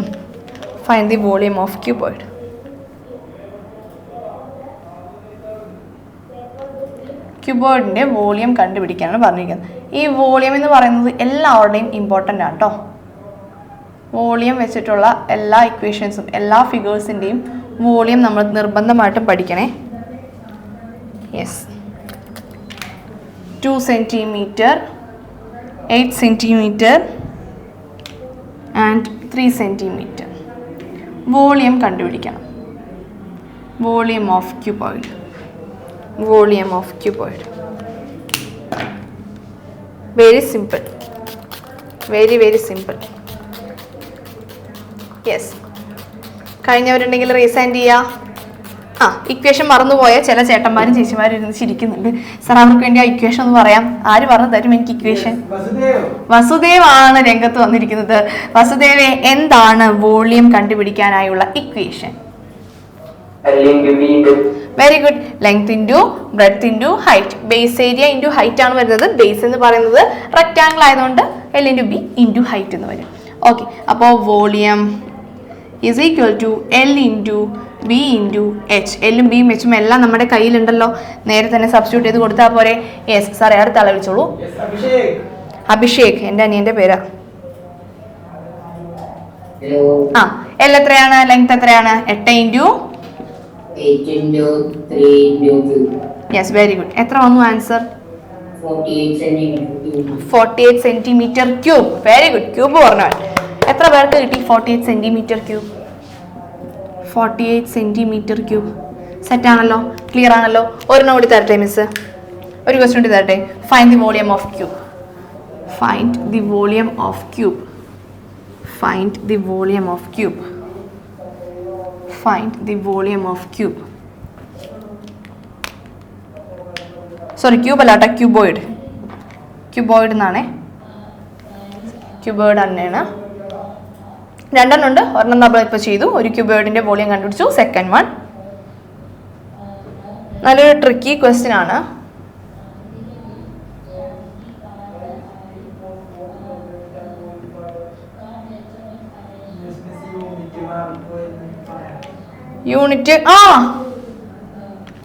Speaker 1: Find the volume of cuboid. ക്യൂബോയിഡിൻ്റെ വോളിയം കണ്ടുപിടിക്കാനാണ് പറഞ്ഞിരിക്കുന്നത്. ഈ വോളിയം എന്ന് പറയുന്നത് എല്ലാവരുടെയും ഇമ്പോർട്ടൻ്റ് ആണ് കേട്ടോ. വോളിയം വെച്ചിട്ടുള്ള എല്ലാ ഇക്വേഷൻസും എല്ലാ ഫിഗേഴ്സിൻ്റെയും വോളിയം നമ്മൾ നിർബന്ധമായിട്ടും പഠിക്കണേ. Yes. 2 centimetre, 8 centimetre and 3 centimetre volume കണ്ടുപിടിക്കണം. Volume of cuboid. Volume of cuboid. Very simple. Very very simple. Yes. കഴിഞ്ഞവരുണ്ടെങ്കിൽ റേസ് ഹാൻഡ് ചെയ്യുക. ഇക്വേഷൻ മറന്നുപോയ ചില ചേട്ടന്മാരും ചേച്ചിമാരും ഇരുന്ന് ചിരിക്കുന്നുണ്ട്. സാർ അവർക്ക് വേണ്ടി ആ ഇക്വേഷൻ ഒന്ന് പറയാം. ആര് പറഞ്ഞു തരും എനിക്ക് ഇക്വേഷൻ? വസുദേവ് ആണ് രംഗത്ത് വന്നിരിക്കുന്നത്. വസുദേവേ, എന്താണ് വോളിയം കണ്ടുപിടിക്കാനായുള്ള equation? Very good. Length into breadth into height. Base area into height ആണ് വരുന്നത്. ബേസ് എന്ന് പറയുന്നത് റെക്റ്റാങ്കിൾ ആയതുകൊണ്ട് L into B into height എന്ന് വരും. ഓക്കെ, അപ്പോൾ volume is equal to L into B into H. എല്ലും ബിയും എച്ചും എല്ലാം നമ്മുടെ കയ്യിലുണ്ടല്ലോ. നേരെ തന്നെ സബ്സ്റ്റിറ്റ്യൂട്ട് ചെയ്ത് കൊടുത്താൽ പോരെ? യെസ് സാറേ, അടുത്ത ആളെ വിളിച്ചോളൂ. അഭിഷേക്, എൻ്റെ അനിയൻ്റെ പേരാ. L എത്രയാണ്? ലെങ്ത് എത്രയാണ്? 8 into
Speaker 2: 8 into 3 into 2.
Speaker 1: Yes, very good. എത്ര വന്നു answer? 48 centimetre cube. Very good. Cube പറഞ്ഞാൽ എത്ര പേർക്ക് കിട്ടി? 48 centimetre cube. 48 centimetre cube. Set ആണല്ലോ? ക്ലിയർ ആണല്ലോ? ഒരെണ്ണം കൂടി തരട്ടെ മിസ്? ഒരു ക്വസ്റ്റ്യൻ കൂടി തരട്ടെ. Find the volume of cube. Find the volume of cube. Find the volume of cube. Find the volume of cube. Sorry, cube അല്ലാട്ട, ക്യൂബോയിഡ്. ക്യൂബോയിഡ് എന്നാണേ. ക്യൂബോയിഡ് തന്നെയാണ്. രണ്ടെണ്ണം ഉണ്ട്. ഒരെണ്ണം നമ്മൾ ഇപ്പോൾ ചെയ്തു. ഒരു ക്യൂബോയിഡിൻ്റെ വോളിയം കണ്ടുപിടിച്ചു. സെക്കൻഡ് വൺ നല്ലൊരു ട്രിക്കി ക്വസ്റ്റ്യൻ ആണ്. യൂണിറ്റ്.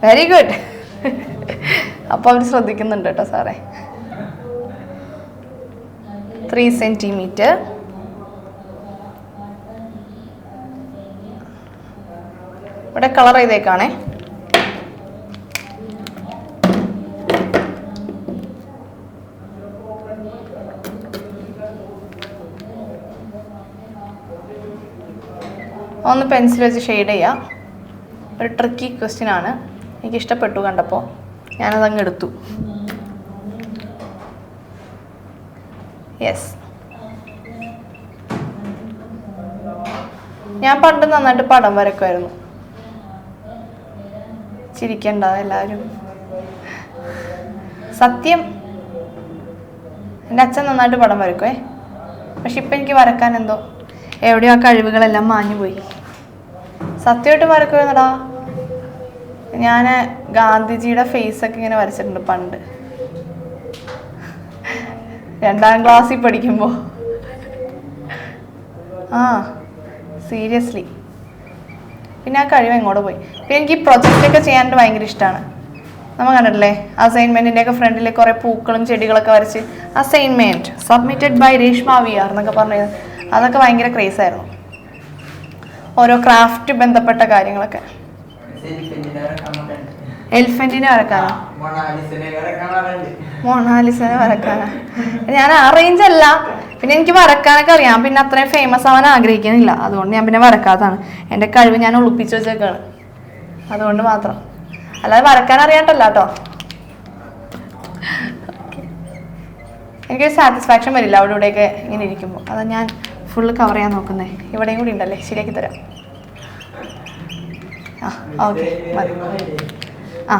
Speaker 1: Very good. അപ്പോൾ അവർ ശ്രദ്ധിക്കുന്നുണ്ട് കേട്ടോ സാറേ. 3 സെൻറ്റിമീറ്റർ. ഇവിടെ കളർ ചെയ്തേക്കാണേ. ഒന്ന് പെൻസിൽ വെച്ച് ഷെയ്ഡ് ചെയ്യാം. ഒരു ട്രിക്കി ക്വസ്റ്റ്യൻ ആണ്. എനിക്ക് ഇഷ്ടപ്പെട്ടു കണ്ടപ്പോൾ, ഞാനതങ്ങ് എടുത്തു. യെസ്. ഞാൻ പണ്ട് നന്നായിട്ട് പടം വരക്കുമായിരുന്നു. ചിരിക്കണ്ട എല്ലാവരും. സത്യം, എൻ്റെ അച്ഛൻ നന്നായിട്ട് പടം വരക്കുവേ. പക്ഷെ ഇപ്പം എനിക്ക് വരക്കാൻ എന്തോ എവിടെയോ ആ കഴിവുകളെല്ലാം മാഞ്ഞുപോയി. സത്യമായിട്ട് വരക്കുമെന്നടാ. ഞാൻ ഗാന്ധിജിയുടെ ഫേസൊക്കെ ഇങ്ങനെ വരച്ചിട്ടുണ്ട് പണ്ട്, 2ാം ക്ലാസ്സിൽ പഠിക്കുമ്പോൾ. സീരിയസ്ലി. പിന്നെ ആ കഴിവ് എങ്ങോട്ട് പോയി. പിന്നെ എനിക്ക് ഈ പ്രൊജക്റ്റൊക്കെ ചെയ്യാനായിട്ട് ഭയങ്കര ഇഷ്ടമാണ്. നമ്മൾ കണ്ടിട്ടില്ലേ അസൈൻമെൻറ്റിൻ്റെയൊക്കെ ഫ്രണ്ടിൽ കുറേ പൂക്കളും ചെടികളൊക്കെ വരച്ച് assignment submitted by Reshma V R എന്നൊക്കെ പറഞ്ഞത്. അതൊക്കെ ഭയങ്കര ക്രേസ് ആയിരുന്നു, ഓരോ ക്രാഫ്റ്റ് ബന്ധപ്പെട്ട കാര്യങ്ങളൊക്കെ. എലിഫന്റിനെ വരക്കാനോ? മൊണാലിസനെ വരക്കാനാ? ഞാൻ ആ റേഞ്ച് അല്ല, പിന്നെ എനിക്ക് വരക്കാനൊക്കെ അറിയാം, പിന്നെ അത്രയും ഫേമസ് ആവാൻ ആഗ്രഹിക്കുന്നില്ല, അതുകൊണ്ട് ഞാൻ പിന്നെ വരക്കാത്തതാണ്. എൻ്റെ കഴിവ് ഞാൻ ഒളിപ്പിച്ച് വെച്ചേക്കാണ്, അതുകൊണ്ട് മാത്രം, അല്ലാതെ വരക്കാൻ അറിയാണ്ടല്ല കേട്ടോ. എനിക്കൊരു സാറ്റിസ്ഫാക്ഷൻ വരില്ല അവിടെ ഇവിടെയൊക്കെ ഇങ്ങനെ ഇരിക്കുമ്പോൾ, അതാ ഞാൻ ഫുള്ള് കവർ ചെയ്യാൻ നോക്കുന്നത്. ഇവിടെയും കൂടി ഉണ്ടല്ലേ, ശരിയാക്കി തരാം. ആ ഓക്കെ മതി. ആ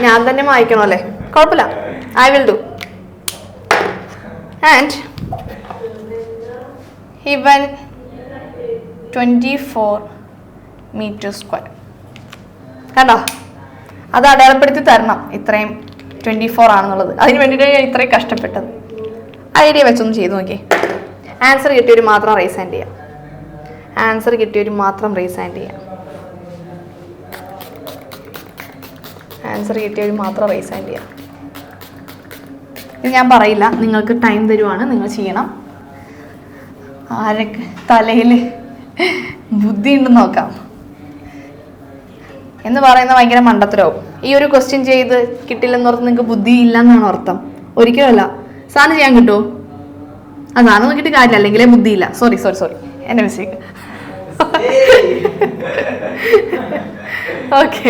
Speaker 1: ഞാൻ തന്നെ വായിക്കണോ അല്ലേ? കുഴപ്പമില്ല, ഐ വിൽ ഡു. ആൻഡ് ഇവൻ 24 meters square. കണ്ടോ, അത് അടയാളപ്പെടുത്തി തരണം, ഇത്രയും 24 ആണെന്നുള്ളത്. അതിന് വേണ്ടിയിട്ട് ഞാൻ ഇത്രയും കഷ്ടപ്പെട്ടത്. ഐഡിയ വെച്ചൊന്ന് ചെയ്ത് നോക്കിയേ. ആൻസർ കിട്ടിയൊരു മാത്രം റൈസ് ഹാൻഡ് ചെയ്യാം. ആൻസർ കിട്ടിയൊരു മാത്രം റൈസ് ഹാൻഡ് ചെയ്യാം. ആൻസർ കിട്ടിയൊരു മാത്രം റൈസ് ഹാൻഡ് ചെയ്യാം. ഇത് ഞാൻ പറയില്ല, നിങ്ങൾക്ക് ടൈം തരുവാണ്, നിങ്ങൾ ചെയ്യണം. ആരൊക്കെ തലയിൽ ബുദ്ധി ഉണ്ടെന്ന് നോക്കാം എന്ന് പറയുന്ന ഭയങ്കര മണ്ടത്തരവും. ഈ ഒരു ക്വസ്റ്റ്യൻ ചെയ്ത് കിട്ടില്ലെന്ന് ഓർത്ത് നിങ്ങൾക്ക് ബുദ്ധി ഇല്ല എന്നാണ് അർത്ഥം. ഒരിക്കലല്ല, സാധനം ചെയ്യാൻ കിട്ടുമോ? ആ സാധനം നോക്കിയിട്ട് കാര്യമില്ല, അല്ലെങ്കിലേ ബുദ്ധിയില്ല. സോറി സോറി സോറി, എൻ്റെ മിസ്റ്റേക്ക്. ഓക്കെ,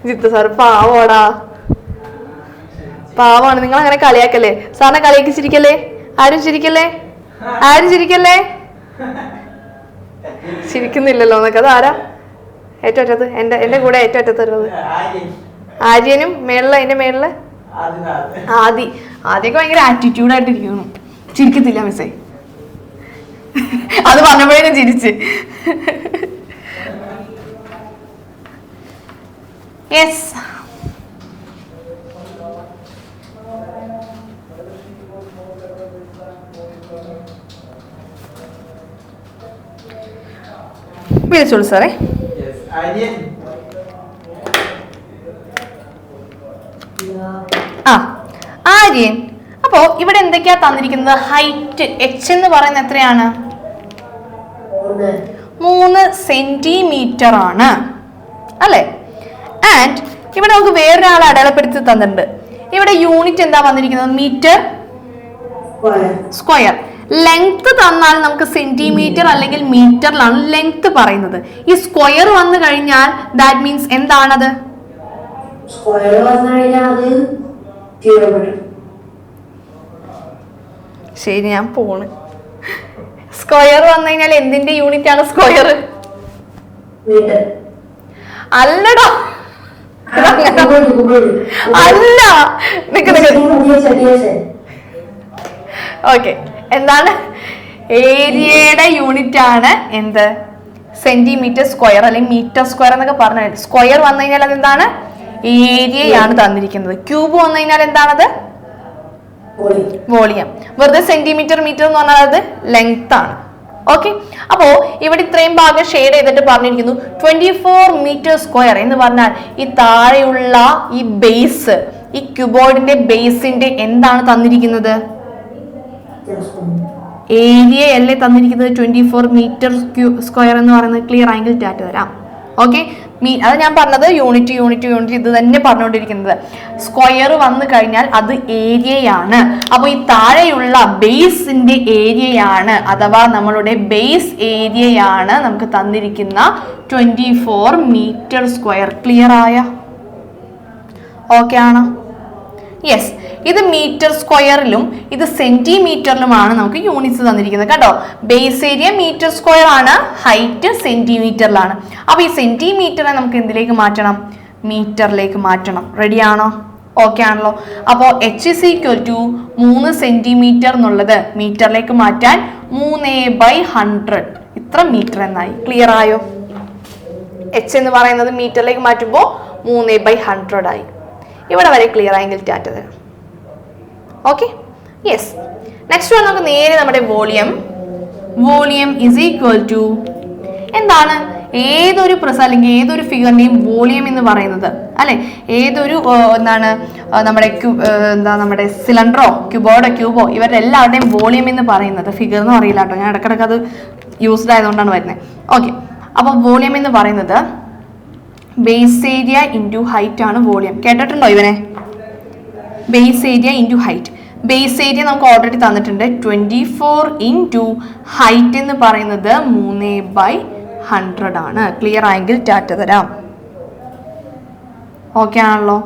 Speaker 1: ജിത്തു സാർ പാവോടാ, പാവാണ്. നിങ്ങൾ അങ്ങനെ കളിയാക്കല്ലേ, സാറിനെ കളിയാക്കി ചിരിക്കല്ലേ, ആരും ചിരിക്കല്ലേ, ആരും ചിരിക്കല്ലേ. ചിരിക്കുന്നില്ലല്ലോ എന്നൊക്കെ. അത് ആരാ ഏറ്റവും അറ്റത്ത്? എൻ്റെ കൂടെ ഏറ്റവും അറ്റത്ത് വരുന്നത് ആര്യനും മേളില്, അതിന്റെ മേളില് ആദ്യമൊക്കെ ഭയങ്കര ആറ്റിറ്റ്യൂഡായിട്ട് ഇരിക്കുന്നു. ചിരിക്കത്തില്ല മിസ്സേ, അത് പറഞ്ഞപ്പോഴേക്കും ചിരിച്ച്. യെസ്, വിളിച്ചോളൂ സാറേ. ആ ആര്യൻ, അപ്പോ ഇവിടെ എന്തൊക്കെയാ തന്നിരിക്കുന്നത്? ഹൈറ്റ് h എന്ന് പറയുന്നത് എത്രയാണ്? 3 സെന്റിമീറ്റർ ആണ് അല്ലെ? ആൻഡ് ഇവിടെ നമുക്ക് വേറൊരാൾ അടയാളപ്പെടുത്തി തന്നിട്ടുണ്ട്. ഇവിടെ യൂണിറ്റ് എന്താ വന്നിരിക്കുന്നത്? Metre square. ലെങ്ത് തന്നാൽ നമുക്ക് സെന്റിമീറ്റർ അല്ലെങ്കിൽ മീറ്ററിലാണ് ലെങ്ത് പറയുന്നത്. ഈ സ്ക്വയർ വന്നു കഴിഞ്ഞാൽ ദാറ്റ് മീൻസ് എന്താണത്? ശരി, ഞാൻ പോണ്. സ്ക്വയർ വന്നു കഴിഞ്ഞാൽ എന്തിന്റെ യൂണിറ്റ് ആണ് സ്ക്വയർ? അല്ലടോ, അല്ല. ഓക്കെ, എന്താണ്? ഏരിയയുടെ യൂണിറ്റ് ആണ് എന്ത്? സെന്റിമീറ്റർ സ്ക്വയർ അല്ലെങ്കിൽ മീറ്റർ സ്ക്വയർ എന്നൊക്കെ പറഞ്ഞത്. സ്ക്വയർ വന്നു കഴിഞ്ഞാൽ അതെന്താണ്? ഏരിയയാണ് തന്നിരിക്കുന്നത്. ക്യൂബ് വന്നു കഴിഞ്ഞാൽ എന്താണത്? വോളിയം. വെറുതെ സെന്റിമീറ്റർ മീറ്റർ എന്ന് പറഞ്ഞാൽ അത് ലെങ്ത് ആണ്. ഓക്കെ, അപ്പോ ഇവിടെ ഇത്രയും ഭാഗം ഷെയ്ഡ് ചെയ്തിട്ട് പറഞ്ഞിരിക്കുന്നു 24 മീറ്റർ സ്ക്വയർ എന്ന് പറഞ്ഞാൽ ഈ താഴെയുള്ള ഈ ബേസ്, ഈ ക്യൂബോർഡിന്റെ ബേസിന്റെ എന്താണ് തന്നിരിക്കുന്നത്? ഏരിയ അല്ലേ തന്നിരിക്കുന്നത്. 24 മീറ്റർ സ്ക്വയർ എന്ന് പറയുന്നത് ക്ലിയർ ആംഗിൾ ടാറ്റ് തരാം. ഓക്കെ, അത് ഞാൻ പറഞ്ഞത് യൂണിറ്റ് യൂണിറ്റ് യൂണിറ്റ് ഇത് തന്നെ പറഞ്ഞുകൊണ്ടിരിക്കുന്നത്. സ്ക്വയർ വന്നു കഴിഞ്ഞാൽ അത് ഏരിയയാണ്. അപ്പോൾ ഈ താഴെയുള്ള ബേസിന്റെ ഏരിയയാണ്, അഥവാ നമ്മളുടെ ബേസ് ഏരിയയാണ് നമുക്ക് തന്നിരിക്കുന്ന 24 മീറ്റർ സ്ക്വയർ. ക്ലിയർ ആയ? ഓക്കെ ആണോ? യെസ്, ഇത് മീറ്റർ സ്ക്വയറിലും ഇത് സെന്റിമീറ്ററിലുമാണ് നമുക്ക് യൂണിറ്റ്സ് തന്നിരിക്കുന്നത് കേട്ടോ. ബേസ് ഏരിയ മീറ്റർ സ്ക്വയർ ആണ്, ഹൈറ്റ് സെന്റിമീറ്ററിലാണ്. അപ്പൊ ഈ സെന്റിമീറ്ററിനെ നമുക്ക് എന്തിലേക്ക് മാറ്റണം? മീറ്ററിലേക്ക് മാറ്റണം. റെഡി ആണോ? ഓക്കെ ആണല്ലോ. അപ്പോൾ h is equal to 3 centimetre എന്നുള്ളത് മീറ്ററിലേക്ക് മാറ്റാൻ 3/100 ഇത്ര മീറ്റർ എന്നായി. ക്ലിയർ ആയോ? h എന്ന് പറയുന്നത് മീറ്ററിലേക്ക് മാറ്റുമ്പോൾ 3/100 ആയി. ഇവിടെ വരെ ക്ലിയർ ആയെങ്കിൽ ടാറ്റ തരാം. Okay, yes. നെക്സ്റ്റ് നമുക്ക് നേരെ നമ്മുടെ volume. Volume is equal to എന്താണ്? ഏതൊരു പ്രസ് അല്ലെങ്കിൽ ഏതൊരു ഫിഗറിന്റെയും വോളിയം എന്ന് പറയുന്നത് അല്ലെ, ഏതൊരു എന്താണ് നമ്മുടെ സിലിണ്ടറോ ക്യൂബോ ഇവരുടെ എല്ലാവരുടെയും വോളിയം എന്ന് പറയുന്നത്, ഫിഗർ എന്ന് അറിയില്ല കേട്ടോ, ഞാൻ ഇടക്കിടക്ക് അത് യൂസ്ഡ് ആയതുകൊണ്ടാണ് വരുന്നത്. ഓക്കെ, അപ്പോൾ വോളിയം എന്ന് പറയുന്നത് ബേസ് ഏരിയ ഇൻറ്റു ഹൈറ്റ് ആണ് വോളിയം. കേട്ടിട്ടുണ്ടോ ഇവനെ? Base area into height. Base area നമുക്ക് ഓൾറെഡി തന്നിട്ടുണ്ട് 24 ഇൻറ്റു ഹൈറ്റ് എന്ന് പറയുന്നത് 3/100 ആണ്. ക്ലിയർ ആയെങ്കിൽ ടാറ്റ തരാം. ഓക്കെ ആണല്ലോ?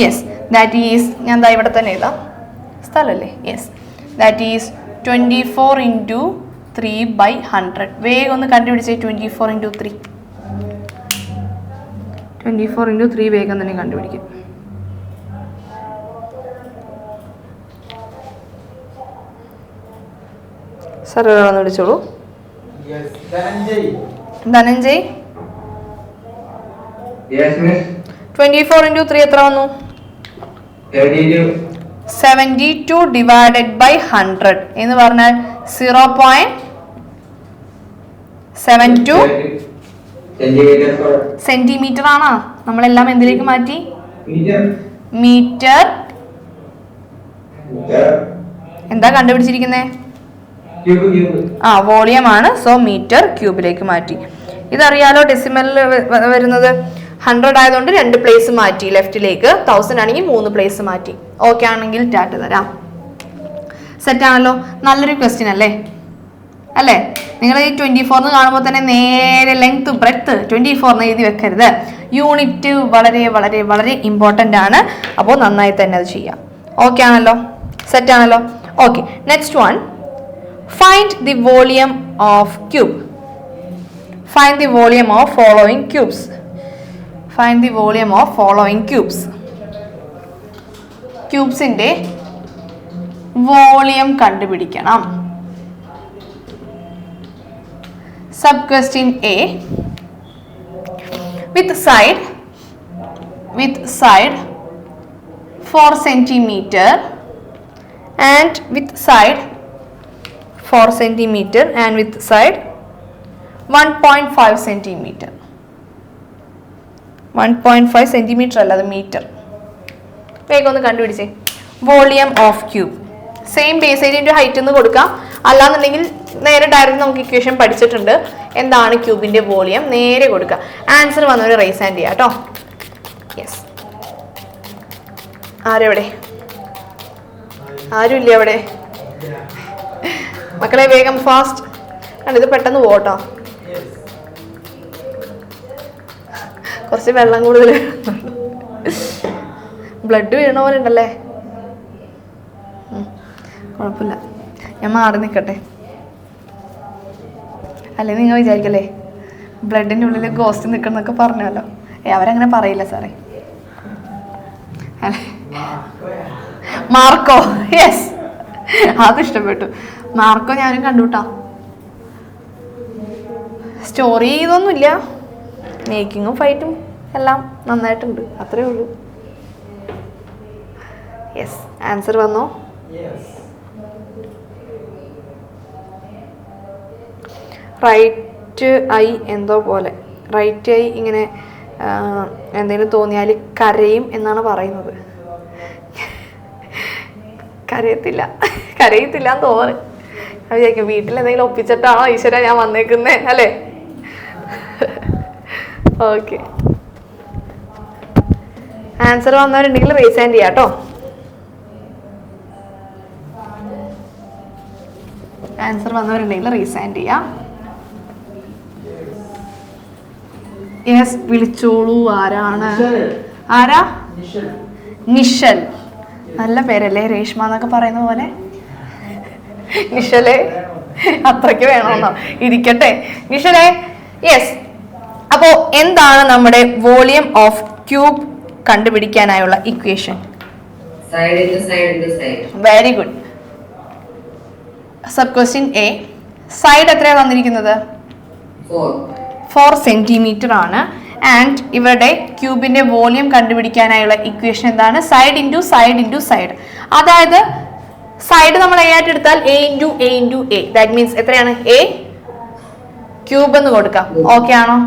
Speaker 1: യെസ്, ദാറ്റ് ഈസ്, ഞാൻ ദാ ഇവിടെ തന്നെ എഴുതാം, സ്ഥലമല്ലേ? Yes, that is 24 into 3/100. വേഗം ഒന്ന് കണ്ടുപിടിച്ചേ. 24 ഇൻറ്റു 3, 24 ഇൻറ്റു 3 വേഗം തന്നെ കണ്ടുപിടിക്കും. സാർ ഒന്ന് വിളിച്ചോളൂ. ധനഞ്ജയ്, 24 ഇൻറ്റു 3 എത്ര വന്നു? 72 ഡിവൈഡഡ് ബൈ 100 എന്ന് പറഞ്ഞാൽ 0.72 സെന്റിമീറ്റർ ആണോ? നമ്മളെല്ലാം എന്തിലേക്ക് മാറ്റി? മീറ്റർ. എന്താ കണ്ടുപിടിച്ചിരിക്കുന്നേ? വോളിയം ആണ്. സോ മീറ്റർ ക്യൂബിലേക്ക് മാറ്റി. ഇതറിയാലോ, ഡെസിമലിൽ വരുന്നത് 100 ആയതുകൊണ്ട് 2 പ്ലേസ് മാറ്റി ലെഫ്റ്റിലേക്ക്, 1000 ആണെങ്കിൽ 3 പ്ലേസ് മാറ്റി. ഓക്കെ ആണെങ്കിൽ ടാറ്റ തരാം. സെറ്റ് ആണല്ലോ? നല്ലൊരു ക്വസ്റ്റ്യൻ അല്ലേ? നിങ്ങൾ ഈ 24 കാണുമ്പോൾ തന്നെ നേരെ ലെങ്ത് ബ്രെഡ്ത്ത് 24 എഴുതി വെക്കരുത്. യൂണിറ്റ് വളരെ വളരെ വളരെ ഇമ്പോർട്ടൻ്റ് ആണ്. അപ്പോൾ നന്നായി തന്നെ അത് ചെയ്യാം. ഓക്കെ ആണല്ലോ? സെറ്റ് ആണല്ലോ? Okay, next one, find the volume of cube. Find the volume of following cubes. Find the volume of following cubes. ക്യൂബ്സിന്റെ വോളിയം കണ്ടുപിടിക്കണം. Sub question A, with side 4 centimeter and with side 4 centimeter and with side 1.5 centimeter. 1.5 centimeter അല്ല, അത് മീറ്റർ. വേഗം ഒന്ന് കണ്ടുപിടിച്ചേ. Volume of cube. Same base area into height എന്ന് കൊടുക്കാം. അല്ലാന്നുണ്ടെങ്കിൽ നേരെ ഡയറക്റ്റ് നമുക്ക് ഇക്വേഷൻ പഠിച്ചിട്ടുണ്ട്. എന്താണ് ക്യൂബിന്റെ വോളിയം? നേരെ കൊടുക്കുക. ആൻസർ വന്നൊരു റൈസ് ഹാൻഡ് ചെയ്യാം കേട്ടോ. യെസ്, ആരെവിടെ? ആരും ഇല്ല അവിടെ? മക്കളെ വേഗം ഫാസ്റ്റ്. ഇത് പെട്ടെന്ന് പോട്ടോ. കുറച്ച് വെള്ളം കൂടുതൽ ബ്ലഡ് വീണ പോലെ ഉണ്ടല്ലേ? കുഴപ്പമില്ല, ഞാൻ മാറി നിൽക്കട്ടെ. അല്ലെ നിങ്ങൾ വിചാരിക്കല്ലേ ബ്ലഡിൻ്റെ ഉള്ളിൽ ഗോസ്റ്റ് നിൽക്കണമെന്നൊക്കെ പറഞ്ഞല്ലോ. അവരങ്ങനെ പറയില്ല സാറേ. അല്ലേ? മാർക്കോ, യെസ്, അത് ഇഷ്ടപ്പെട്ടു. മാർക്കോ ഞാനും കണ്ടുട്ടാ. സ്റ്റോറി ഇതൊന്നുമില്ല, മേക്കിങ്ങും ഫൈറ്റും എല്ലാം നന്നായിട്ടുണ്ട്, അത്രേ ഉള്ളൂ. യെസ്, ആൻസർ വന്നോ? റൈറ്റ് ഐ എന്തോ പോലെ, റൈറ്റ് ഐ ഇങ്ങനെ എന്തെങ്കിലും തോന്നിയാൽ കരയും എന്നാണ് പറയുന്നത്. കരയത്തില്ല എന്ന് തോന്നുന്നു. ഞാൻ വിചാരിക്കും വീട്ടിൽ എന്തെങ്കിലും ഒപ്പിച്ചിട്ടാണോ ഈശ്വര ഞാൻ വന്നേക്കുന്നേ, അല്ലേ? ഓക്കെ, ആൻസർ വന്നവരുണ്ടെങ്കിൽ റേസ് ഹാൻഡ് ചെയ്യാം കേട്ടോ. ആൻസർ വന്നവരുണ്ടെങ്കിൽ റേസ് ഹാൻഡ് ചെയ്യാം. യെസ്, വിളിച്ചോളൂ. ആരാണ്? ആരാ? നിഷൽ. നല്ല പേരല്ലേ, രേഷ്മ എന്നൊക്കെ പറയുന്ന പോലെ. നിഷലേ, അത്രയ്ക്ക് വേണമെന്നോ? ഇരിക്കട്ടെ നിഷലേ. യെസ്, അപ്പോ എന്താണ് നമ്മുടെ വോളിയം ഓഫ് ക്യൂബ് കണ്ടുപിടിക്കാനായുള്ള equation? Very good. Sub question A, side എത്രയാണ് തന്നിരിക്കുന്നത്? 4 സെന്റിമീറ്റർ ആണ്. ആൻഡ് ഇവരുടെ ക്യൂബിന്റെ വോളിയം കണ്ടുപിടിക്കാനായുള്ള ഇക്വേഷൻ എന്താണ്? Side into side into side. അതായത് സൈഡ് നമ്മൾ എ ആയിട്ട് എടുത്താൽ A into A. That means എത്രയാണ്? എ ക്യൂബ് എന്ന് കൊടുക്കാം. ഓക്കെ ആണോ?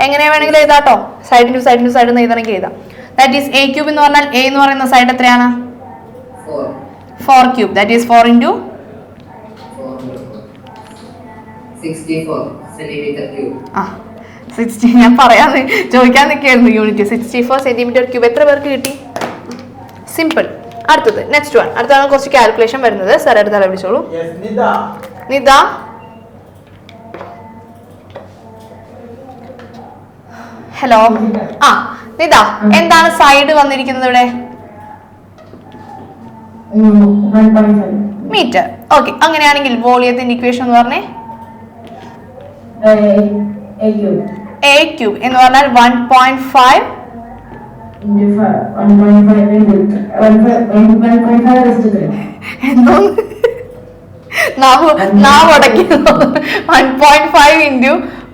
Speaker 1: എങ്ങനെ വേണമെങ്കിലും എഴുതാട്ടോ, സൈഡ് ടു സൈഡ് എഴുതണമെങ്കിൽ എഴുതാം. ദാറ്റ് ഈസ് a ക്യൂബ് എന്ന് പറഞ്ഞാൽ a എന്ന് പറയുന്ന സൈഡ് എത്രയാണ്? 4 cube. That is 4 into
Speaker 2: 64 centimetre cube.
Speaker 1: 60. ഞാൻ ചോദിക്കാൻ നിൽക്കുകയായിരുന്നു യൂണിറ്റ്. 64 സെന്റിമീറ്റർ ക്യൂബ് എത്ര പേർക്ക് കിട്ടി? സിമ്പിൾ. അടുത്തത് നെക്സ്റ്റ് വൺ. അടുത്താണ് കുറച്ച് കാൽക്കുലേഷൻ വരുന്നത്. സാർ അടുത്ത വിളിച്ചോളൂ. നിത. ഹലോ. നിത, എന്താണ് സൈഡ് വന്നിരിക്കുന്നത് ഇവിടെ? മീറ്റർ. ഓക്കെ, അങ്ങനെയാണെങ്കിൽ വോളിയത്തിന്റെ ഇക്വേഷൻ എന്ന് പറഞ്ഞേ a ക്യൂബ് എന്ന് പറഞ്ഞാൽ 1.5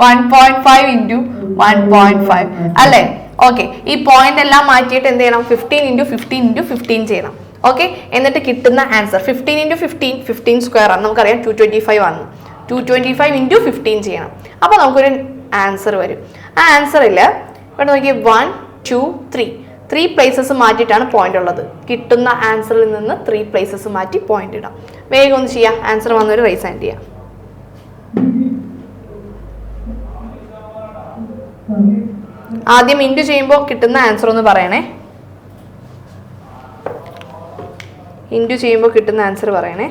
Speaker 1: 1.5 അല്ലേ? ഓക്കെ, ഈ പോയിന്റ് എല്ലാം മാറ്റിയിട്ട് എന്ത് ചെയ്യണം? 15 ചെയ്യണം. ഓക്കെ, എന്നിട്ട് കിട്ടുന്ന ആൻസർ 15 സ്ക്വയർ ആണ്. നമുക്കറിയാം 225 ആണ്. 225 into 15 ചെയ്യണം. അപ്പോൾ നമുക്കൊരു ആൻസർ വരും. ആ ആൻസറിൽ ഇവിടെ നോക്കി 1 2 3 പ്ലേസസ് മാറ്റിയിട്ടാണ് പോയിന്റ് ഉള്ളത്. കിട്ടുന്ന ആൻസറിൽ നിന്ന് 3 പ്ലേസസ് മാറ്റി പോയിന്റ് ഇടാം. വേഗം ഒന്ന് ചെയ്യാം. ആൻസർ വന്നൊരു റൈസ് ഹാൻഡ് ചെയ്യാം. ആദ്യം ഇൻറ്റു ചെയ്യുമ്പോൾ കിട്ടുന്ന ആൻസർ ഒന്ന് പറയണേ. ഇൻറ്റു ചെയ്യുമ്പോൾ കിട്ടുന്ന ആൻസർ പറയണേ.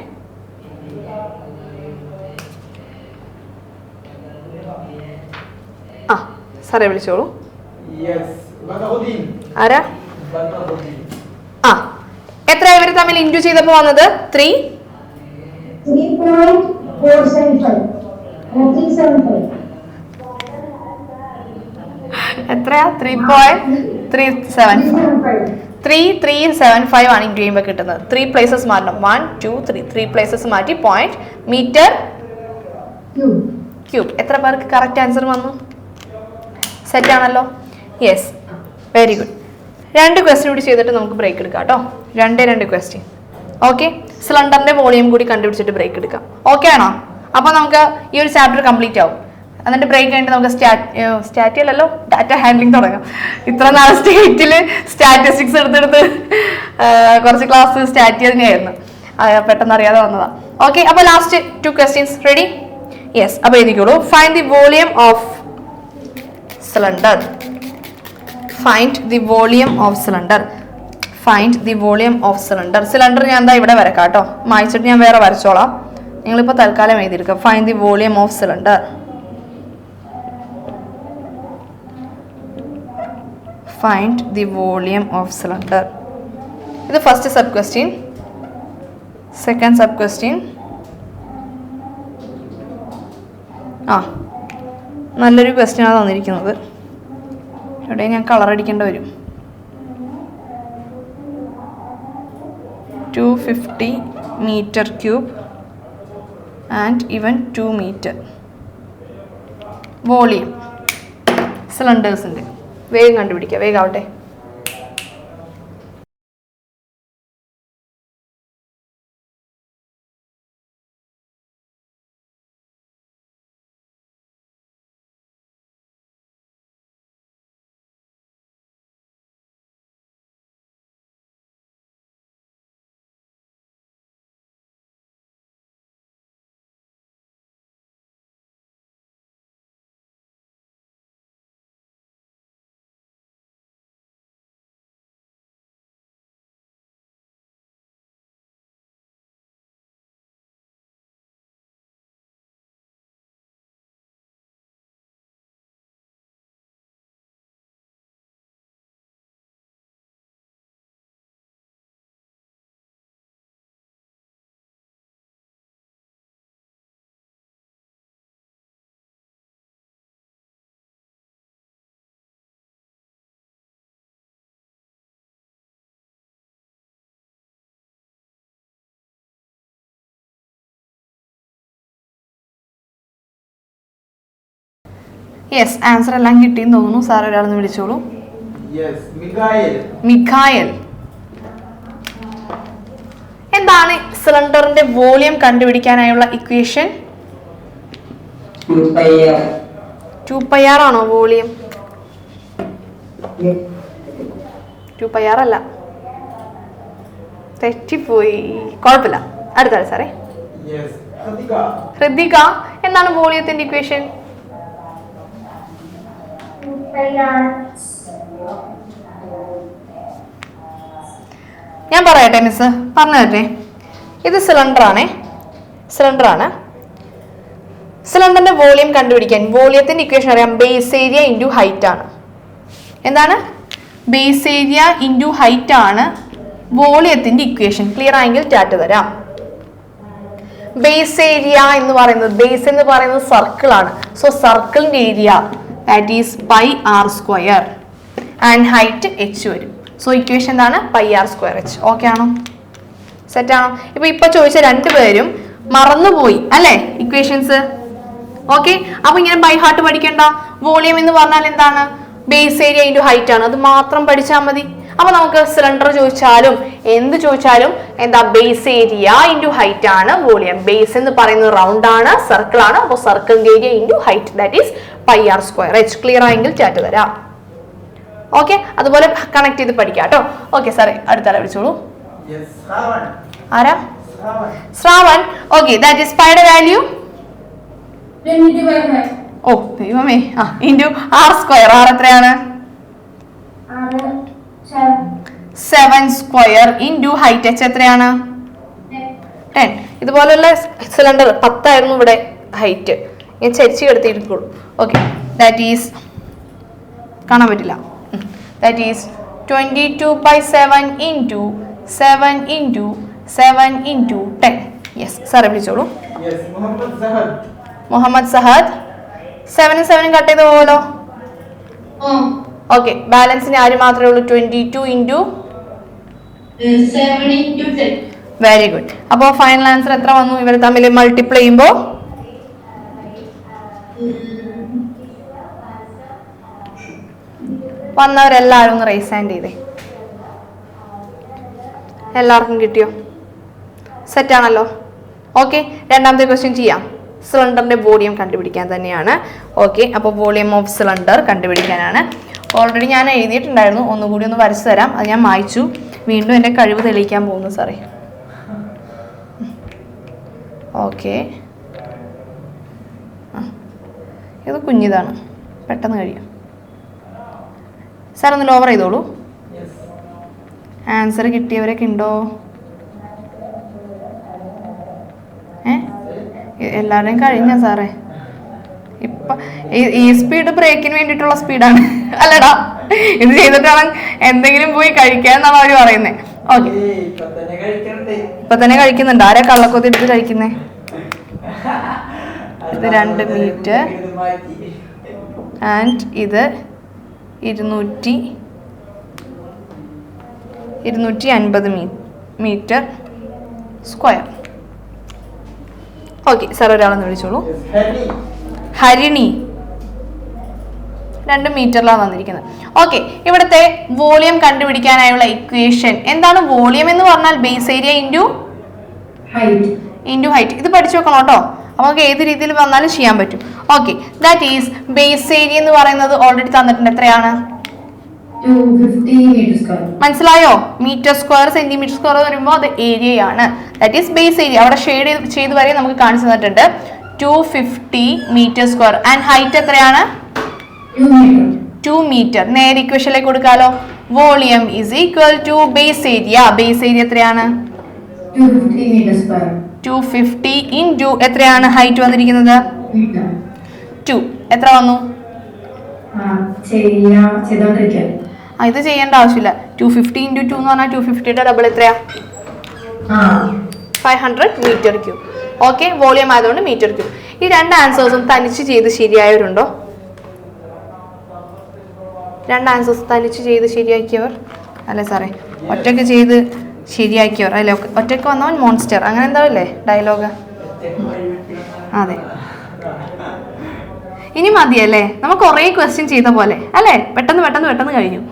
Speaker 1: സാറേ വിളിച്ചോളൂ. ആരാ? എത്ര ഇവർ തമ്മിൽ ഇൻറ്റു ചെയ്തപ്പോ വന്നത്? 3.475. എത്രയാ? 3.375 ആണ് ഇൻറ്റു ചെയ്യുമ്പോൾ കിട്ടുന്നത്. 3 പ്ലേസസ് മാറ്റണം. 1 2 3 പ്ലേസസ് മാറ്റി പോയിന്റ് മീറ്റർ ക്യൂബ്. എത്ര പേർക്ക് കറക്റ്റ് ആൻസർ വന്നു? സെറ്റ് ആണല്ലോ. Yes, very good. 2 ക്വസ്റ്റ്യൻ കൂടി ചെയ്തിട്ട് നമുക്ക് ബ്രേക്ക് എടുക്കാം കേട്ടോ. 2 ക്വസ്റ്റ്യൻ. ഓക്കെ, സിലിണ്ടറിന്റെ വോളിയം കൂടി കണ്ടുപിടിച്ചിട്ട് ബ്രേക്ക് എടുക്കാം. ഓക്കെ ആണോ? അപ്പോൾ നമുക്ക് ഈ ഒരു ചാപ്റ്റർ കംപ്ലീറ്റ് ആവും. എന്നിട്ട് ബ്രേക്ക് കഴിഞ്ഞിട്ട് നമുക്ക് സ്റ്റാറ്റിയല്ലോ ഡാറ്റ ഹാൻഡ്ലിംഗ് തുടങ്ങാം. ഇത്ര നാൾ സ്റ്റേറ്റിൽ സ്റ്റാറ്റിസ്റ്റിക്സ് എടുത്തെടുത്ത് കുറച്ച് ക്ലാസ് സ്റ്റാറ്റി തന്നെയായിരുന്നു. പെട്ടെന്ന് അറിയാതെ വന്നതാ. ഓക്കെ, അപ്പോൾ ലാസ്റ്റ് 2 ക്വസ്റ്റ്യൻസ് റെഡി? യെസ്, അപ്പോൾ എഴുതിക്കോളൂ. Find the volume of cylinder. Find the volume of cylinder. Find the volume of cylinder. Cylinder ഞാൻ എന്താ ഇവിടെ വരക്കാം കേട്ടോ. മായ്ച്ചിട്ട് ഞാൻ വേറെ വരച്ചോളാം. നിങ്ങളിപ്പോൾ തൽക്കാലം എഴുതിയെടുക്കുക. Find the volume of cylinder. Find the volume of cylinder. ഇത് first sub question. Second sub question. നല്ലൊരു ക്വസ്റ്റ്യനാണ് തന്നിരിക്കുന്നത്. ഇവിടെ ഞാൻ കളർ അടിക്കേണ്ടി വരും. 250 meter cube and even 2 meter. Volume സിലിണ്ടേഴ്സിൻ്റെ വേഗം കണ്ടുപിടിക്കുക. വേഗം ആവട്ടെ. യെസ്, ആൻസർ എല്ലാം കിട്ടിയെന്ന് തോന്നുന്നു. സാർ ഒരാളെന്ന് വിളിച്ചോളൂ. മിഖായൽ. എന്താണ് സിലിണ്ടറിന്റെ വോളിയം കണ്ടുപിടിക്കാനായുള്ള ഇക്വേഷൻ?
Speaker 2: 2πr.
Speaker 1: 2πr ആണോ വോളിയം? 2πr അല്ല, തെറ്റിപ്പോയി, കുഴപ്പമില്ല. അടുത്താണ് സാറേ. ഹൃദിക, എന്താണ് വോളിയത്തിന്റെ ഇക്വേഷൻ? ഞാൻ പറയട്ടെ മിസ്, പറഞ്ഞു തരട്ടെ. ഇത് സിലിണ്ടർ ആണ്. സിലിണ്ടറിന്റെ വോളിയം കണ്ടുപിടിക്കാൻ വോളിയത്തിന്റെ ഇക്വേഷൻ അറിയാം. ബേസ് ഏരിയ ഇൻറ്റു ഹൈറ്റ് ആണ്. എന്താണ്? ബേസ് ഏരിയ ഇൻറ്റു ഹൈറ്റ് ആണ് വോളിയത്തിന്റെ ഇക്വേഷൻ. ക്ലിയർ ആയെങ്കിൽ ടാറ്റ് തരാം. ബേസ് ഏരിയ എന്ന് പറയുന്നത് സർക്കിൾ ആണ്. സോ സർക്കിളിന്റെ area that is πr² and height h വരും. സോ ഇക്വേഷൻ എന്താണ്? πr²h. ഓക്കെ ആണോ? സെറ്റ് ആണോ? ഇപ്പൊ ചോദിച്ച രണ്ടുപേരും മറന്നുപോയി അല്ലേ ഇക്വേഷൻസ്? ഓക്കെ, അപ്പൊ ഇങ്ങനെ ബൈ ഹാർട്ട് പഠിക്കണ്ട. വോളിയം എന്ന് പറഞ്ഞാൽ എന്താണ്? ബേസ് ഏരിയ ഇൻറ്റു ഹൈറ്റ് ആണ്. അത് മാത്രം പഠിച്ചാൽ മതി. അപ്പൊ നമുക്ക് സിലിണ്ടർ ചോദിച്ചാലും എന്ത് ചോദിച്ചാലും എന്താ? ബേസ് ഏരിയ ഇൻറ്റു ഹൈറ്റ് ആണ് വോളിയം. ബേസ് എന്ന് പറയുന്നത് റൗണ്ട് ആണ്, സർക്കിൾ ആണ്. അപ്പോൾ സർക്കിളിന്റെ area into height that is πr²h. Clear ആയെങ്കിൽ ടാറ്റ് തരാം. ഓക്കെ, അതുപോലെ കണക്ട് ചെയ്ത് പഠിക്കാം കേട്ടോ. ഓക്കെ സാറേ, അടുത്താളെ വിളിച്ചോളൂ. ആരാ? ശ്രാവൺ. ഓക്കെ, ദാറ്റ് ഈസ് പൈയുടെ വാല്യൂ. ഓ ദൈവമേ, ഇൻറ്റു r². r എത്രയാണ്? 7² ഇൻറ്റു ഹൈറ്റ് h എത്രയാണ്? 10. ഇതുപോലുള്ള സിലിണ്ടർ 10 ആയിരുന്നു ഇവിടെ ഹൈറ്റ്. ഞാൻ ചരിച്ച് കിടത്തിയിരിക്കുള്ളൂ. ഓക്കെ, ദാറ്റ് ഈസ് കാണാൻ പറ്റില്ല. That is 22/7 into 7 into 7 into 10. Yes സാറെ വിളിച്ചോളൂ. മുഹമ്മദ് സഹദ്. 7 7 കട്ട് ചെയ്ത് പോകലോ. ഓക്കെ, ബാലൻസിന് ആര് മാത്രമേ ഉള്ളൂ? 22 ഇൻറ്റു
Speaker 3: 7 into 10.
Speaker 1: Very good. അപ്പോൾ ഫൈനൽ ആൻസർ എത്ര വന്നു? ഇവർ തമ്മിൽ മൾട്ടിപ്ലൈ ചെയ്യുമ്പോൾ വന്നവരെല്ലാവരും ഒന്ന് റൈസ് ഹാൻഡ് ചെയ്തേ. എല്ലാവർക്കും കിട്ടിയോ? സെറ്റ് ആണല്ലോ. ഓക്കെ, രണ്ടാമത്തെ ക്വസ്റ്റ്യൻ ചെയ്യാം. സിലിണ്ടറിന്റെ വോളിയം കണ്ടുപിടിക്കാൻ തന്നെയാണ്. ഓക്കെ, അപ്പോൾ വോളിയം ഓഫ് സിലിണ്ടർ കണ്ടുപിടിക്കാനാണ്. ഓൾറെഡി ഞാൻ എഴുതിയിട്ടുണ്ടായിരുന്നു, ഒന്നുകൂടി ഒന്ന് വരച്ചു തരാം. അത് ഞാൻ മായ്ച്ചു. വീണ്ടും എൻ്റെ കഴിവ് തെളിയിക്കാൻ പോകുന്നു സാറേ. ഓക്കെ, ഇത് കുഞ്ഞിതാണ്, പെട്ടെന്ന് കഴിയും. സാർ ഒന്ന് ലോവർ ചെയ്തോളൂ. ആൻസർ കിട്ടിയവരൊക്കെ ഉണ്ടോ? എല്ലാവരുടെയും കഴിഞ്ഞ സാറേ. ഇപ്പൊ ഈ സ്പീഡ് ബ്രേക്കിന് വേണ്ടിയിട്ടുള്ള സ്പീഡാണ് അല്ലടാ. ഇത് ചെയ്തിട്ടാണ് എന്തെങ്കിലും പോയി കഴിക്കാന്നാണ് അവര് പറയുന്നത്. ഓക്കെ, ഇപ്പൊ തന്നെ കഴിക്കുന്നുണ്ട്. ആരാ കള്ളക്കൊത്തി എടുത്ത് കഴിക്കുന്നേ? ഇത് 2 മീറ്റർ ആൻഡ് ഇത് 250 മീറ്റർ സ്ക്വയർ. ഓക്കെ സാർ, ഒരാളെന്ന് വിളിച്ചോളൂ. ഹരിണി. 2 മീറ്ററിലാണ് വന്നിരിക്കുന്നത്. ഓക്കെ, ഇവിടുത്തെ വോളിയം കണ്ടുപിടിക്കാനായുള്ള ഇക്വേഷൻ എന്താണ്? വോളിയം എന്ന് പറഞ്ഞാൽ ബേസ് ഏരിയ ഇൻറ്റു ഹൈറ്റ്. ഇത് പഠിച്ചു വെക്കണം കേട്ടോ. നമുക്ക് ഏത് രീതിയിൽ വന്നാലും ചെയ്യാൻ പറ്റും. Okay, that is base area എന്ന് പറയുന്നത് ഓൾറെഡി തന്നിട്ടുണ്ട്. എത്രയാണ്?
Speaker 3: 250 meter square.
Speaker 1: മനസ്സിലായോ? മീറ്റർ സ്ക്വയർ സെന്റിമീറ്റർ സ്ക്വയർ വരുമ്പോൾ അത് ഏരിയയാണ്. That is base area. അവിടെ ഷെയ്ഡ് ചെയ്ത് വരെ നമുക്ക് കാണിച്ചു തന്നിട്ടുണ്ട്. 250 മീറ്റർ സ്ക്വയർ ആൻഡ് ഹൈറ്റ് എത്രയാണ്? 2 മീറ്റർ. നേരെ ഇക്വേഷനിലേക്ക് കൊടുക്കാലോ. Volume is equal to base area. Base area എത്രയാണ്?
Speaker 3: 250 meter square.
Speaker 1: 250 ഇൻറ്റു എത്രയാണ് ഹൈറ്റ് വന്നിരിക്കുന്നത്? 2. എത്ര വന്നു? ഇത് ചെയ്യേണ്ട ആവശ്യമില്ല. 250 ഇൻറ്റു 2 എന്ന് പറഞ്ഞാൽ 250യുടെ ഡബിൾ എത്രയാ? 500 മീറ്റർ ക്യൂബ്. ഓക്കെ, വോളിയം ആയതുകൊണ്ട് മീറ്റർ ക്യൂബ്. ഈ 2 ആൻസേഴ്സും തനിച്ച് ചെയ്ത് ശരിയായവരുണ്ടോ? 2 ആൻസേഴ്സ് തനിച്ച് ചെയ്ത് ശരിയാക്കിയവർ അല്ലേ സാറേ? ഒറ്റയ്ക്ക് ചെയ്ത് ശരിയാക്കിയവർ അല്ലേ? ഒറ്റയ്ക്ക് വന്നവൻ മോൺസ്റ്റർ, അങ്ങനെ എന്താ അല്ലേ ഡയലോഗ്? അതെ, ഇനി മതിയല്ലേ? നമുക്ക് കുറേ ക്വസ്റ്റ്യൻ ചെയ്ത പോലെ അല്ലേ? പെട്ടെന്ന് കഴിഞ്ഞു.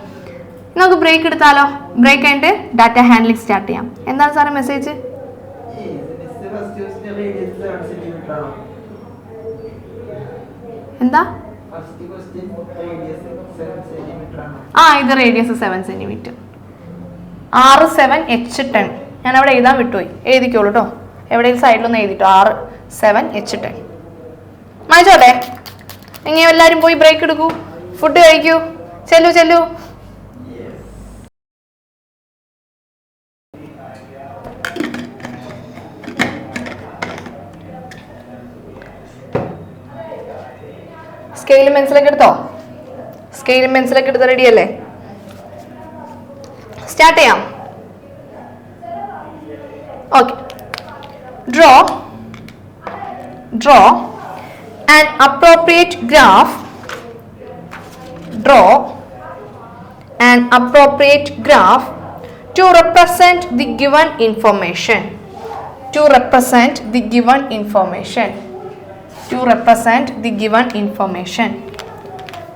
Speaker 1: നമുക്ക് ബ്രേക്ക് എടുത്താലോ? ബ്രേക്ക് കഴിഞ്ഞിട്ട് ഡാറ്റ ഹാൻഡ്ലിംഗ് സ്റ്റാർട്ട് ചെയ്യാം. എന്താണ് സാറേ മെസ്സേജ്? എന്താ ആ ഇത് റേഡിയസ് 7 സെന്റിമീറ്റർ. R7 H10 ഞാൻ അവിടെ എഴുതാൻ വിട്ടുപോയി, എഴുതിക്കോളൂ കേട്ടോ. എവിടെയും സൈഡിലൊന്ന് എഴുതിട്ടോ. R7 H10 മായിച്ചോട്ടെ. ഇങ്ങനെ എല്ലാവരും പോയി ബ്രേക്ക് എടുക്കൂ, ഫുഡ് കഴിക്കൂ, ചെല്ലു ചെല്ലു. സ്കെയിലും പെൻസിലൊക്കെ എടുത്തോ? സ്കെയിലും പെൻസിലൊക്കെ എടുത്ത് റെഡി അല്ലേ? സ്റ്റാർട്ട് ചെയ്യാം. Okay. Draw an appropriate graph. Draw an appropriate graph to represent the given information. To represent the given information. To represent the given information.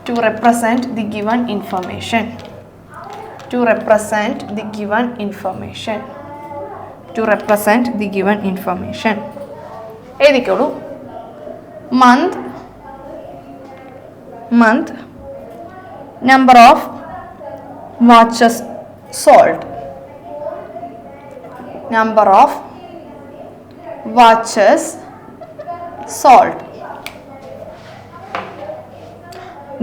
Speaker 1: To represent the given information. To represent the given information. To represent the given information. എഴുതിക്കോളൂ. month, number of watches sold, number of watches sold.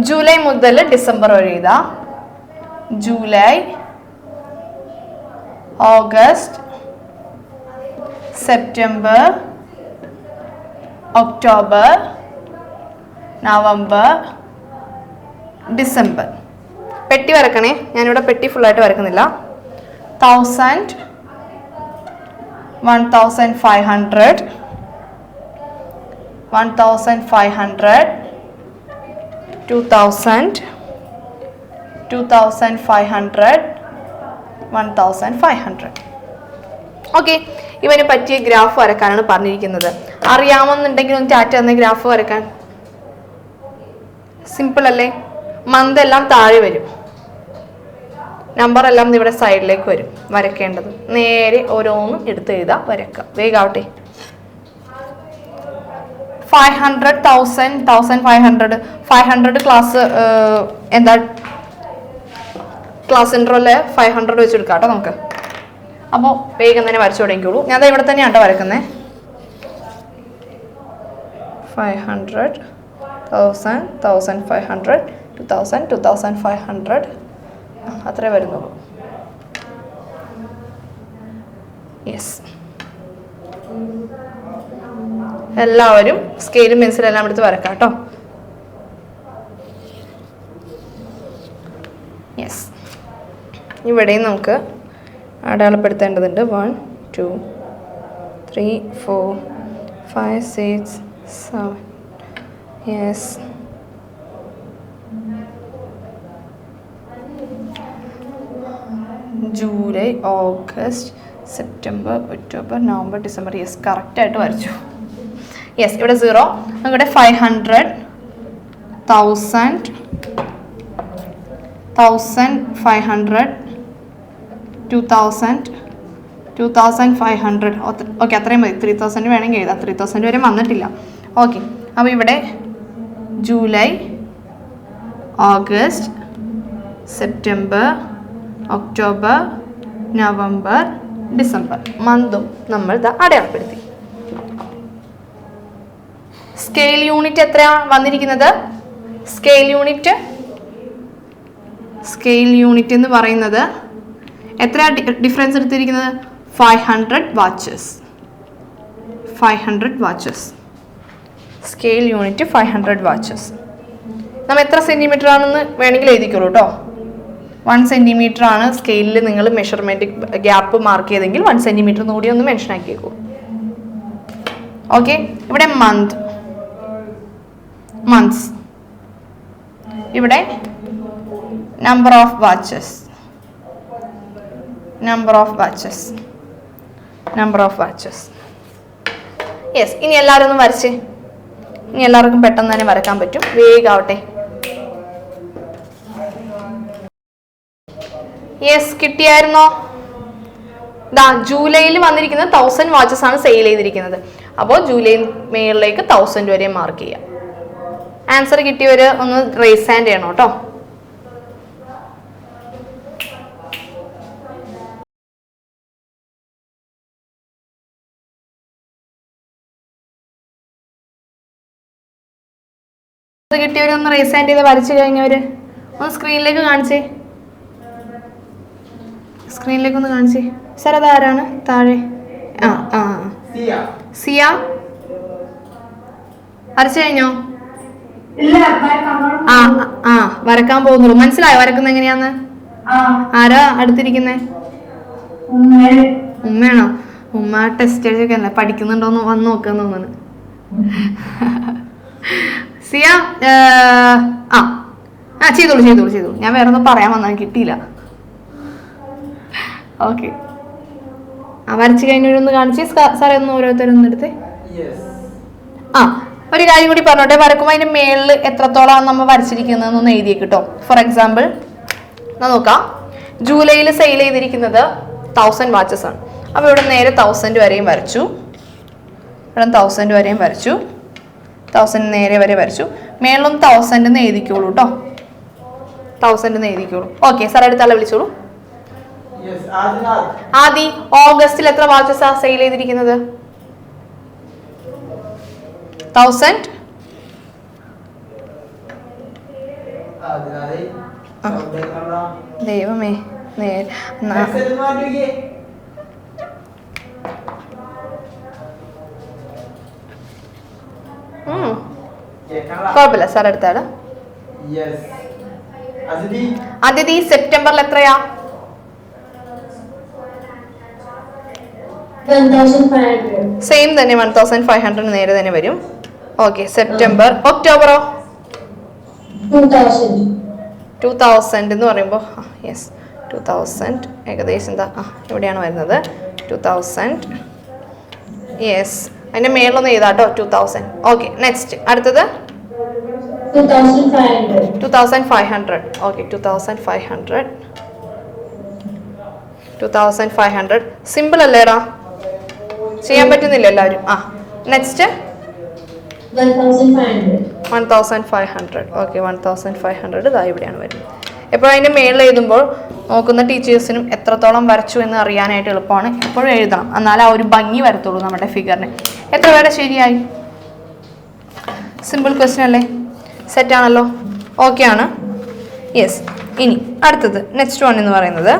Speaker 1: July മുതൽ ഡിസംബർ വരെ എഴുതാ. July, August, September, October, November, December. പെട്ടി വരക്കണേ. ഞാനിവിടെ പെട്ടി ഫുള്ളായിട്ട് വരക്കുന്നില്ല. 1000, 1500, 1500, 2000, 2500, 1500. ഓക്കെ. ഇവന് പറ്റിയ ഗ്രാഫ് വരക്കാനാണ് പറഞ്ഞിരിക്കുന്നത്. അറിയാമെന്നുണ്ടെങ്കിൽ ഒന്ന് ടാറ്റ എന്ന ഗ്രാഫ് വരക്കാൻ. സിമ്പിൾ അല്ലേ? മന്ത് എല്ലാം താഴെ വരും, നമ്പർ എല്ലാം ഇവിടെ സൈഡിലേക്ക് വരും. വരക്കേണ്ടത് നേരെ ഓരോന്നും എടുത്ത് എഴുതാം, വരക്കാം. വേഗാവട്ടെ. 500, 1000, 1500. 500 ക്ലാസ് എന്താ ക്ലാസ് ഇൻട്രോയില് 500 വെച്ചെടുക്കാം കേട്ടോ നമുക്ക്. അപ്പോൾ വേഗം തന്നെ വരച്ചു തുടങ്ങിക്കോളൂ. ഞാൻ ഇവിടെ തന്നെയാണ് വരക്കുന്നത്. 500, 1000, 1500, 2000, 2500 അത്രേ വരുന്നുള്ളൂ. യെസ്. എല്ലാവരും സ്കെയിലും പെൻസിലും എല്ലാം എടുത്ത് വരക്കാം കേട്ടോ. യെസ്. ഇവിടെയും നമുക്ക് അടയാളപ്പെടുത്തേണ്ടതുണ്ട്. 1, 2, 3, 4, 5, 6, 7. Yes. July, August, September, October, November, December. Yes, കറക്റ്റായിട്ട് വരച്ചു. യെസ്. ഇവിടെ 0. ഇവിടെ 500, 1000, 1500, 2000, 2500. ഓക്കെ, അത്രയും മതി. 3000 വേണമെങ്കിൽ എഴുതാം. 3000 വരെ വന്നിട്ടില്ല. ഓക്കെ. അപ്പോൾ ഇവിടെ July, August, September, October, November, December മന്തും നമ്മൾ ഇത് അടയാളപ്പെടുത്തി. സ്കെയിൽ യൂണിറ്റ് എത്രയാണ് വന്നിരിക്കുന്നത്? സ്കെയിൽ യൂണിറ്റ് എന്ന് പറയുന്നത് എത്ര ഡിഫറൻസ് എടുത്തിരിക്കുന്നത്? 500 വാച്ചസ്. Scale unit 500 watches. നമ്മൾ എത്ര സെൻറ്റിമീറ്റർ ആണെന്ന് വേണമെങ്കിൽ എഴുതിക്കോളൂ കേട്ടോ. 1 സെൻറ്റിമീറ്റർ ആണ് സ്കെയിലിൽ നിങ്ങൾ മെഷർമെൻറ്റ് ഗ്യാപ്പ് മാർക്ക് ചെയ്തെങ്കിൽ 1 സെൻറ്റിമീറ്റർ കൂടി ഒന്ന് മെൻഷൻ ആക്കിയേക്കൂ. ഓക്കെ. ഇവിടെ മന്ത്സ്. ഇവിടെ നമ്പർ ഓഫ് വാച്ചസ്. യെസ്. ഇനി എല്ലാവരും ഒന്ന് വരച്ചേ. ഇനി എല്ലാവർക്കും പെട്ടെന്ന് തന്നെ വരക്കാൻ പറ്റും. വേഗാവട്ടെ. യെസ്, കിട്ടിയായിരുന്നോ? ജൂലൈയിൽ വന്നിരിക്കുന്നത് 1000 വാച്ചസ് ആണ് സെയിൽ ചെയ്തിരിക്കുന്നത്. അപ്പോൾ ജൂലൈ മേളിലേക്ക് 1000 വരെ മാർക്ക് ചെയ്യാം. ആൻസർ കിട്ടിയവർ ഒന്ന് റേസ് ഹാൻഡ് ചെയ്യണം കേട്ടോ. കിട്ടിയവരൊന്ന് റേസ് ഹാൻഡ് ചെയ്ത് വരച്ചു കഴിഞ്ഞവര് ഒന്ന് സ്ക്രീനിലേക്ക് കാണിച്ചേ. സ്ക്രീനിലേക്ക് ഒന്ന് കാണിച്ചേ. സാർ അതാരാണ് താഴെ? ആ ആ സിയ വരച്ചു കഴിഞ്ഞോ? ആ ആ വരക്കാൻ പോകുന്നുള്ളൂ. മനസ്സിലായോ വരക്കുന്നത് എങ്ങനെയാന്ന്? ആരാ അടുത്തിരിക്കുന്നേ? ഉമ്മയാണോ? ഉമ്മ ടെസ്റ്റ് എഴുതിയൊക്കെ പഠിക്കുന്നുണ്ടോന്ന് വന്ന് നോക്കാൻ തോന്നുന്നു. സിയ ആ ആ ചെയ്തോളൂ ചെയ്തോളൂ ചെയ്തോളൂ. ഞാൻ വേറെ ഒന്നും പറയാൻ വന്നാൽ കിട്ടിയില്ല. ഓക്കെ ആ വരച്ചു കഴിഞ്ഞൊന്ന് കാണിച്ച് സാറേ ഒന്ന് ഓരോരുത്തരൊന്നും എടുത്തേ. ആ ഒരു കാര്യം കൂടി പറഞ്ഞോട്ടെ, വരക്കുമ്പോൾ അതിന്റെ മേളിൽ എത്രത്തോളം നമ്മൾ വരച്ചിരിക്കുന്നതെന്നൊന്ന് എഴുതിയേ കിട്ടോ. ഫോർ എക്സാമ്പിൾ നോക്കാം, ജൂലൈയിൽ സെയിൽ ചെയ്തിരിക്കുന്നത് 1000 വാച്ചസ് ആണ്. അപ്പോൾ ഇവിടെ നേരെ 1000 വരെയും വരച്ചു, ഇവിടെ 1000 വരെയും വരച്ചു, 1000 നേരെ വരെ വരച്ചു. മേളിലും 1000 എന്ന് എഴുതിക്കോളൂ കേട്ടോ, 1000 എന്ന് എഴുതിക്കോളൂ. ഓക്കെ സാർ അടുത്ത ആളെ വിളിച്ചോളൂ. ആദി, ഓഗസ്റ്റിൽ എത്ര വാച്ചസാ സെയിൽ ചെയ്തിരിക്കുന്നത്? 1000. ദൈവമേ കുഴപ്പമില്ല സാർ അടുത്താള്. അതിഥി സെപ്റ്റംബറിൽ എത്രയാ?
Speaker 3: 1,500.
Speaker 1: സെയിം തന്നെ 1500 നേരെ തന്നെ വരും. Okay September. ഒക്ടോബറോ? 2000 എന്ന് പറയുമ്പോൾ യെസ് 2000 ഏകദേശം എന്താ ഇവിടെയാണ് വരുന്നത് 2000. യെസ് അതിന്റെ മേളിലൊന്ന് എഴുതാട്ടോ 2000. ഓക്കെ നെക്സ്റ്റ് അടുത്തത് 2500. ഓക്കെ 2500 സിമ്പിൾ അല്ലേടാ, ചെയ്യാൻ പറ്റുന്നില്ല എല്ലാവരും. ആ നെക്സ്റ്റ് 1500. ഓക്കെ 1500 ഇതാ ഇവിടെയാണ് വരുന്നത്. എപ്പോഴും അതിൻ്റെ മേളിൽ എഴുതുമ്പോൾ നോക്കുന്ന ടീച്ചേഴ്സിനും എത്രത്തോളം വരച്ചു എന്ന് അറിയാനായിട്ട് എളുപ്പമാണ്. എപ്പോഴും എഴുതണം, എന്നാൽ ആ ഒരു ഭംഗി വരത്തുള്ളൂ നമ്മുടെ ഫിഗറിന്. എത്ര പേരുടെ ശരിയായി? സിമ്പിൾ ക്വസ്റ്റ്യൻ അല്ലേ? സെറ്റാണല്ലോ, ഓക്കെ ആണ്. യെസ് ഇനി അടുത്തത് നെക്സ്റ്റ് വൺ എന്ന് പറയുന്നത്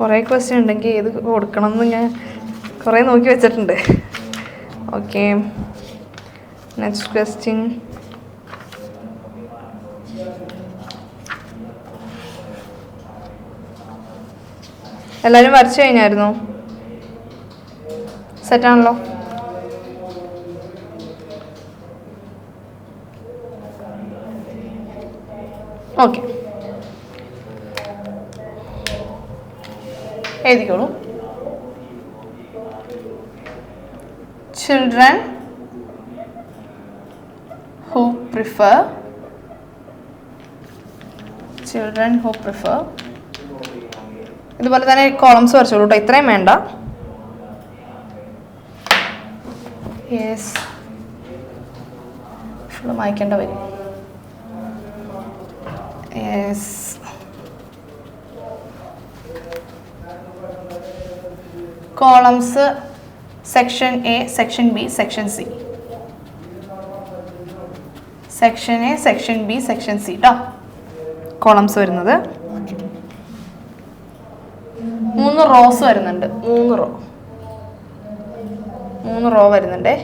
Speaker 1: കുറേ ക്വസ്റ്റ്യൻ ഉണ്ടെങ്കിൽ ഏത് കൊടുക്കണം എന്ന് ഞാൻ കുറേ നോക്കി വെച്ചിട്ടുണ്ട്. ഓക്കെ നെക്സ്റ്റ് ക്വസ്റ്റ്യൻ എല്ലാവരും വരച്ചു കഴിഞ്ഞായിരുന്നോ? സെറ്റാണല്ലോ. ഓക്കെ എഴുതിക്കോളൂ. Children who prefer ഇതുപോലെ തന്നെ കോളംസ് വരച്ചോളൂ കേട്ടോ, ഇത്രയും വേണ്ട. യെസ് ഫുള്ള് വായിക്കേണ്ട വരും. Yes columns section A, section B, section C. Section A, section B, section C കേട്ടോ കോളംസ് വരുന്നത്. 3 റോസ് വരുന്നുണ്ട്, 3 റോ വരുന്നുണ്ടേ.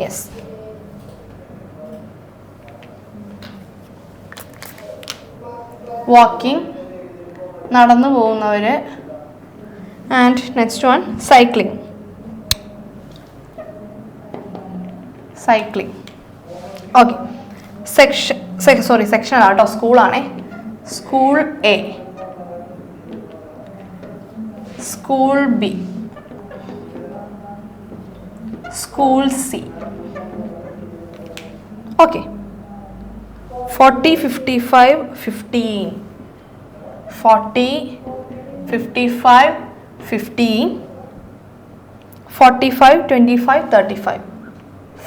Speaker 1: യെസ് വാക്കിംഗ് നടന്നു പോകുന്നവർ. And next one cycling. Okay section അല്ല കേട്ടോ, സ്കൂളാണേ. School A, school B, school C. Okay 40, 55, 15. 40, 55, 15. 45, 25, 35.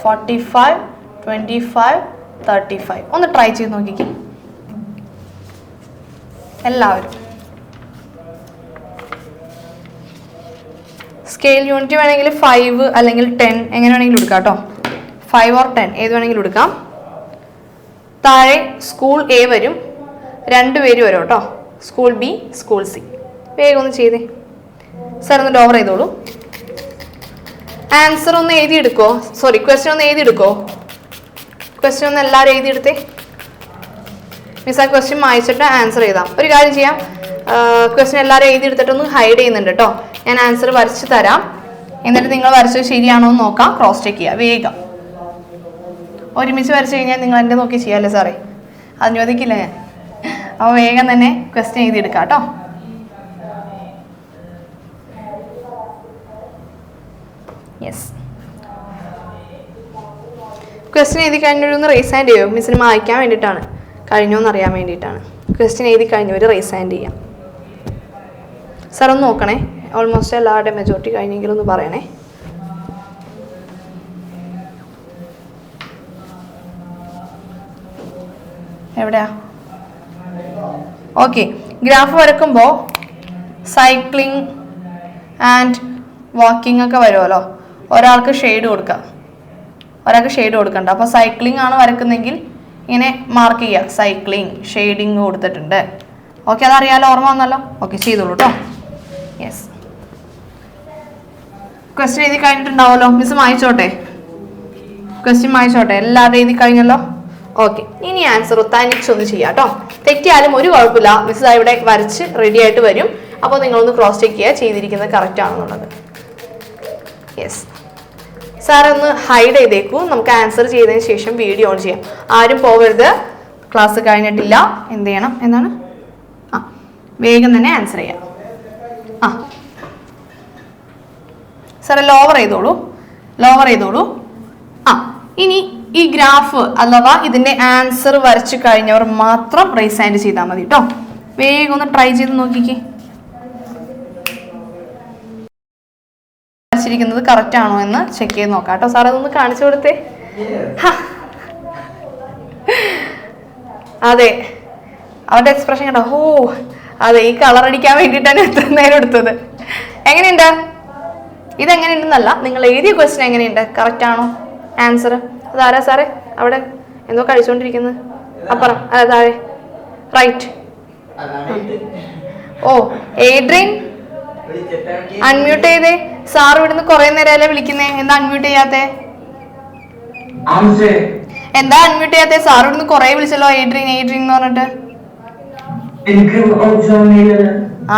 Speaker 1: 45, 25, 35. ഒന്ന് ട്രൈ ചെയ്ത് നോക്കിക്കേ എല്ലാവരും. സ്കെയിൽ യൂണിറ്റ് വേണമെങ്കിൽ 5 അല്ലെങ്കിൽ 10 എങ്ങനെ വേണമെങ്കിലും എടുക്കാം കേട്ടോ. 5 or 10 ഏത് വേണമെങ്കിലും എടുക്കാം. താഴെ സ്കൂൾ എ വരും, 2 പേര് വരും കേട്ടോ. School B, school C. വേഗം ഒന്ന് ചെയ്തേ സാർ, ഒന്ന് ഓവർ ചെയ്തോളൂ. ആൻസർ ഒന്ന് എഴുതിയെടുക്കോ, സോറി ക്വസ്റ്റ്യൻ ഒന്ന് എഴുതിയെടുക്കോ. ക്വസ്റ്റ്യൻ ഒന്ന് എല്ലാവരും എഴുതിയെടുത്തേ. മിസ് ആ ക്വസ്റ്റ്യൻ വായിച്ചിട്ട് ആൻസർ ചെയ്താം. ഒരു കാര്യം ചെയ്യാം, ക്വസ്റ്റ്യൻ എല്ലാവരും എഴുതിയെടുത്തിട്ടൊന്ന് ഹൈഡ് ചെയ്യുന്നുണ്ട് കേട്ടോ. ഞാൻ ആൻസർ വരച്ച് തരാം, എന്നിട്ട് നിങ്ങൾ വരച്ചത് ശരിയാണോ എന്ന് നോക്കാം, ക്രോസ് ചെക്ക് ചെയ്യുക. വേഗം ഒരുമിച്ച് വരച്ച് കഴിഞ്ഞാൽ നിങ്ങൾ എൻ്റെ നോക്കി ചെയ്യാമല്ലേ സാറേ, അനുവദിക്കില്ല ഞാൻ. അപ്പോൾ വേഗം തന്നെ ക്വസ്റ്റ്യൻ എഴുതിയെടുക്കാം കേട്ടോ. യെസ്, ക്വസ്റ്റ്യൻ എഴുതി കഴിഞ്ഞൊരു റേസ് ഹാൻഡ് ചെയ്യോ, മിസ്സിന് വായിക്കാൻ വേണ്ടിയിട്ടാണ്, കഴിഞ്ഞോന്ന് അറിയാൻ വേണ്ടിയിട്ടാണ്. ക്വസ്റ്റ്യൻ എഴുതി കഴിഞ്ഞവർ റേസ് ഹാൻഡ് ചെയ്യാം. സാർ ഒന്ന് നോക്കണേ, ഓൾമോസ്റ്റ് എല്ലാവരുടെ മെജോറിറ്റി കഴിഞ്ഞെങ്കിലും ഒന്ന് പറയണേ. എവിടെയാ? ഓക്കെ, ഗ്രാഫ് വരക്കുമ്പോൾ സൈക്ലിംഗ് ആൻഡ് വാക്കിംഗ് ഒക്കെ വരുമല്ലോ. ഒരാൾക്ക് ഷെയ്ഡ് കൊടുക്കാം, ഒരാൾക്ക് ഷെയ്ഡ് കൊടുക്കണ്ട. അപ്പോൾ സൈക്ലിംഗ് ആണ് വരക്കുന്നെങ്കിൽ ഇങ്ങനെ മാർക്ക് ചെയ്യുക, സൈക്ലിംഗ് ഷെയ്ഡിങ് കൊടുത്തിട്ടുണ്ട്. ഓക്കെ, അതറിയാലോ, ഓർമ്മ വന്നല്ലോ. ഓക്കെ, ചെയ്തോളൂ കേട്ടോ. യെസ്, ക്വസ്റ്റ്യൻ എഴുതി കഴിഞ്ഞിട്ടുണ്ടാവുമല്ലോ. Miss വായിച്ചോട്ടെ, question വായിച്ചോട്ടെ. എല്ലാവരും എഴുതി കഴിഞ്ഞല്ലോ. ഓക്കെ, ഇനി ആൻസർ തനിച്ചൊന്ന് ചെയ്യാം കേട്ടോ. തെറ്റിയാലും ഒരു കുഴപ്പമില്ല, മിസ് ഇവിടെ വരച്ച് റെഡി ആയിട്ട് വരും. അപ്പോൾ നിങ്ങളൊന്ന് ക്രോസ് ചെക്ക് ചെയ്യുക ചെയ്തിരിക്കുന്നത് കറക്റ്റ് ആണെന്നുള്ളത്. യെസ്, സാറെ ഒന്ന് ഹൈഡ് ചെയ്തേക്കൂ, നമുക്ക് ആൻസർ ചെയ്തതിന് ശേഷം വീഡിയോ ഓൺ ചെയ്യാം. ആരും പോകരുത്, ക്ലാസ് കഴിഞ്ഞിട്ടില്ല. എന്ത് ചെയ്യണം എന്നാണ്? വേഗം തന്നെ ആൻസർ ചെയ്യാം. സാറെ ലോവർ ചെയ്തോളൂ, ലോവർ ചെയ്തോളൂ. ഇനി ഈ ഗ്രാഫ് അഥവാ ഇതിന്റെ ആൻസർ വരച്ചു കഴിഞ്ഞവർ മാത്രം റൈസ് ഹാൻഡ് ചെയ്താൽ മതി കേട്ടോ. വേഗം ഒന്ന് ട്രൈ ചെയ്ത് നോക്കിക്കേ, വരച്ചിരിക്കുന്നത് കറക്റ്റ് ആണോ എന്ന് ചെക്ക് ചെയ്ത് നോക്കാം കേട്ടോ. സാർ അതൊന്ന് കാണിച്ചു കൊടുത്തേ. അതെ, അവരുടെ എക്സ്പ്രഷൻ കേട്ടോ. ഓ അതെ, ഈ കളർ അടിക്കാൻ വേണ്ടിയിട്ടാണ് എത്ര നേരം എടുത്തത്. എങ്ങനെയുണ്ട്? ഇതെങ്ങനെയുണ്ടെന്നല്ല, നിങ്ങൾ എഴുതിയ ക്വസ്റ്റ്യൻ എങ്ങനെയുണ്ട്, കറക്റ്റ് ആണോ ആൻസർ? അതാരാ സാറേ അവിടെ എന്തോ കഴിച്ചുകൊണ്ടിരിക്കുന്നത്? അപ്പുറം അതെ, താഴെ റൈറ്റ്. ഓ ഏഡ്രിൻ, അൺമ്യൂട്ട് ചെയ്തേ. സാർ ഇവിടുന്ന് കുറെ നേരമല്ലേ വിളിക്കുന്നേ, എന്താ അൺമ്യൂട്ട് ചെയ്യാത്തെ? എന്താ അൺമ്യൂട്ട് ചെയ്യാത്തെ? സാർ ഇവിടുന്ന് കുറെ വിളിച്ചല്ലോ, ഏഡ്രിൻ ഏഡ്രിൻ എന്ന് പറഞ്ഞിട്ട്.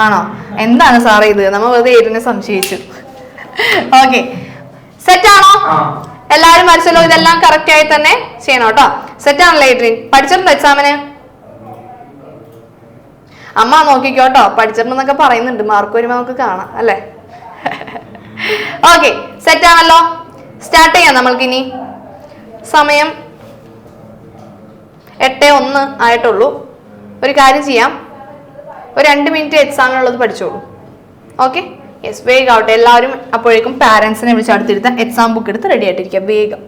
Speaker 1: ആണോ? എന്താണ് സാറേ ഇത്? നമ്മ വെറുതെ ഏഡ്രിനെ സംശയിച്ചു. ഓക്കെ, സെറ്റ് ആണോ? എല്ലാവരും വരച്ചല്ലോ, ഇതെല്ലാം കറക്റ്റ് ആയി തന്നെ ചെയ്യണം കേട്ടോ. സെറ്റ് ആണല്ലോ ഏഡ്രിൻ? പഠിച്ചിട്ടുണ്ടോ എക്സാമിന്? അമ്മ നോക്കിക്കോട്ടോ, പഠിച്ചിട്ടുണ്ടെന്നൊക്കെ പറയുന്നുണ്ട്. മാർക്ക് വരുമ്പോൾ നമുക്ക് കാണാം അല്ലേ? ഓക്കെ, സെറ്റ് ആണല്ലോ. സ്റ്റാർട്ട് ചെയ്യാം നമ്മൾക്കിനി. സമയം 8:01 ആയിട്ടുള്ളൂ. ഒരു കാര്യം ചെയ്യാം, ഒരു 2 മിനിറ്റ് എക്സാമിനുള്ളത് പഠിച്ചോളൂ. ഓക്കെ, യെസ്, വേഗം ആവട്ടെ എല്ലാവരും. അപ്പോഴേക്കും പാരൻസിനെ വിളിച്ച് അടുത്തിരുത്താൻ എക്സാം ബുക്ക് എടുത്ത് റെഡി ആയിട്ടിരിക്കുക. വേഗം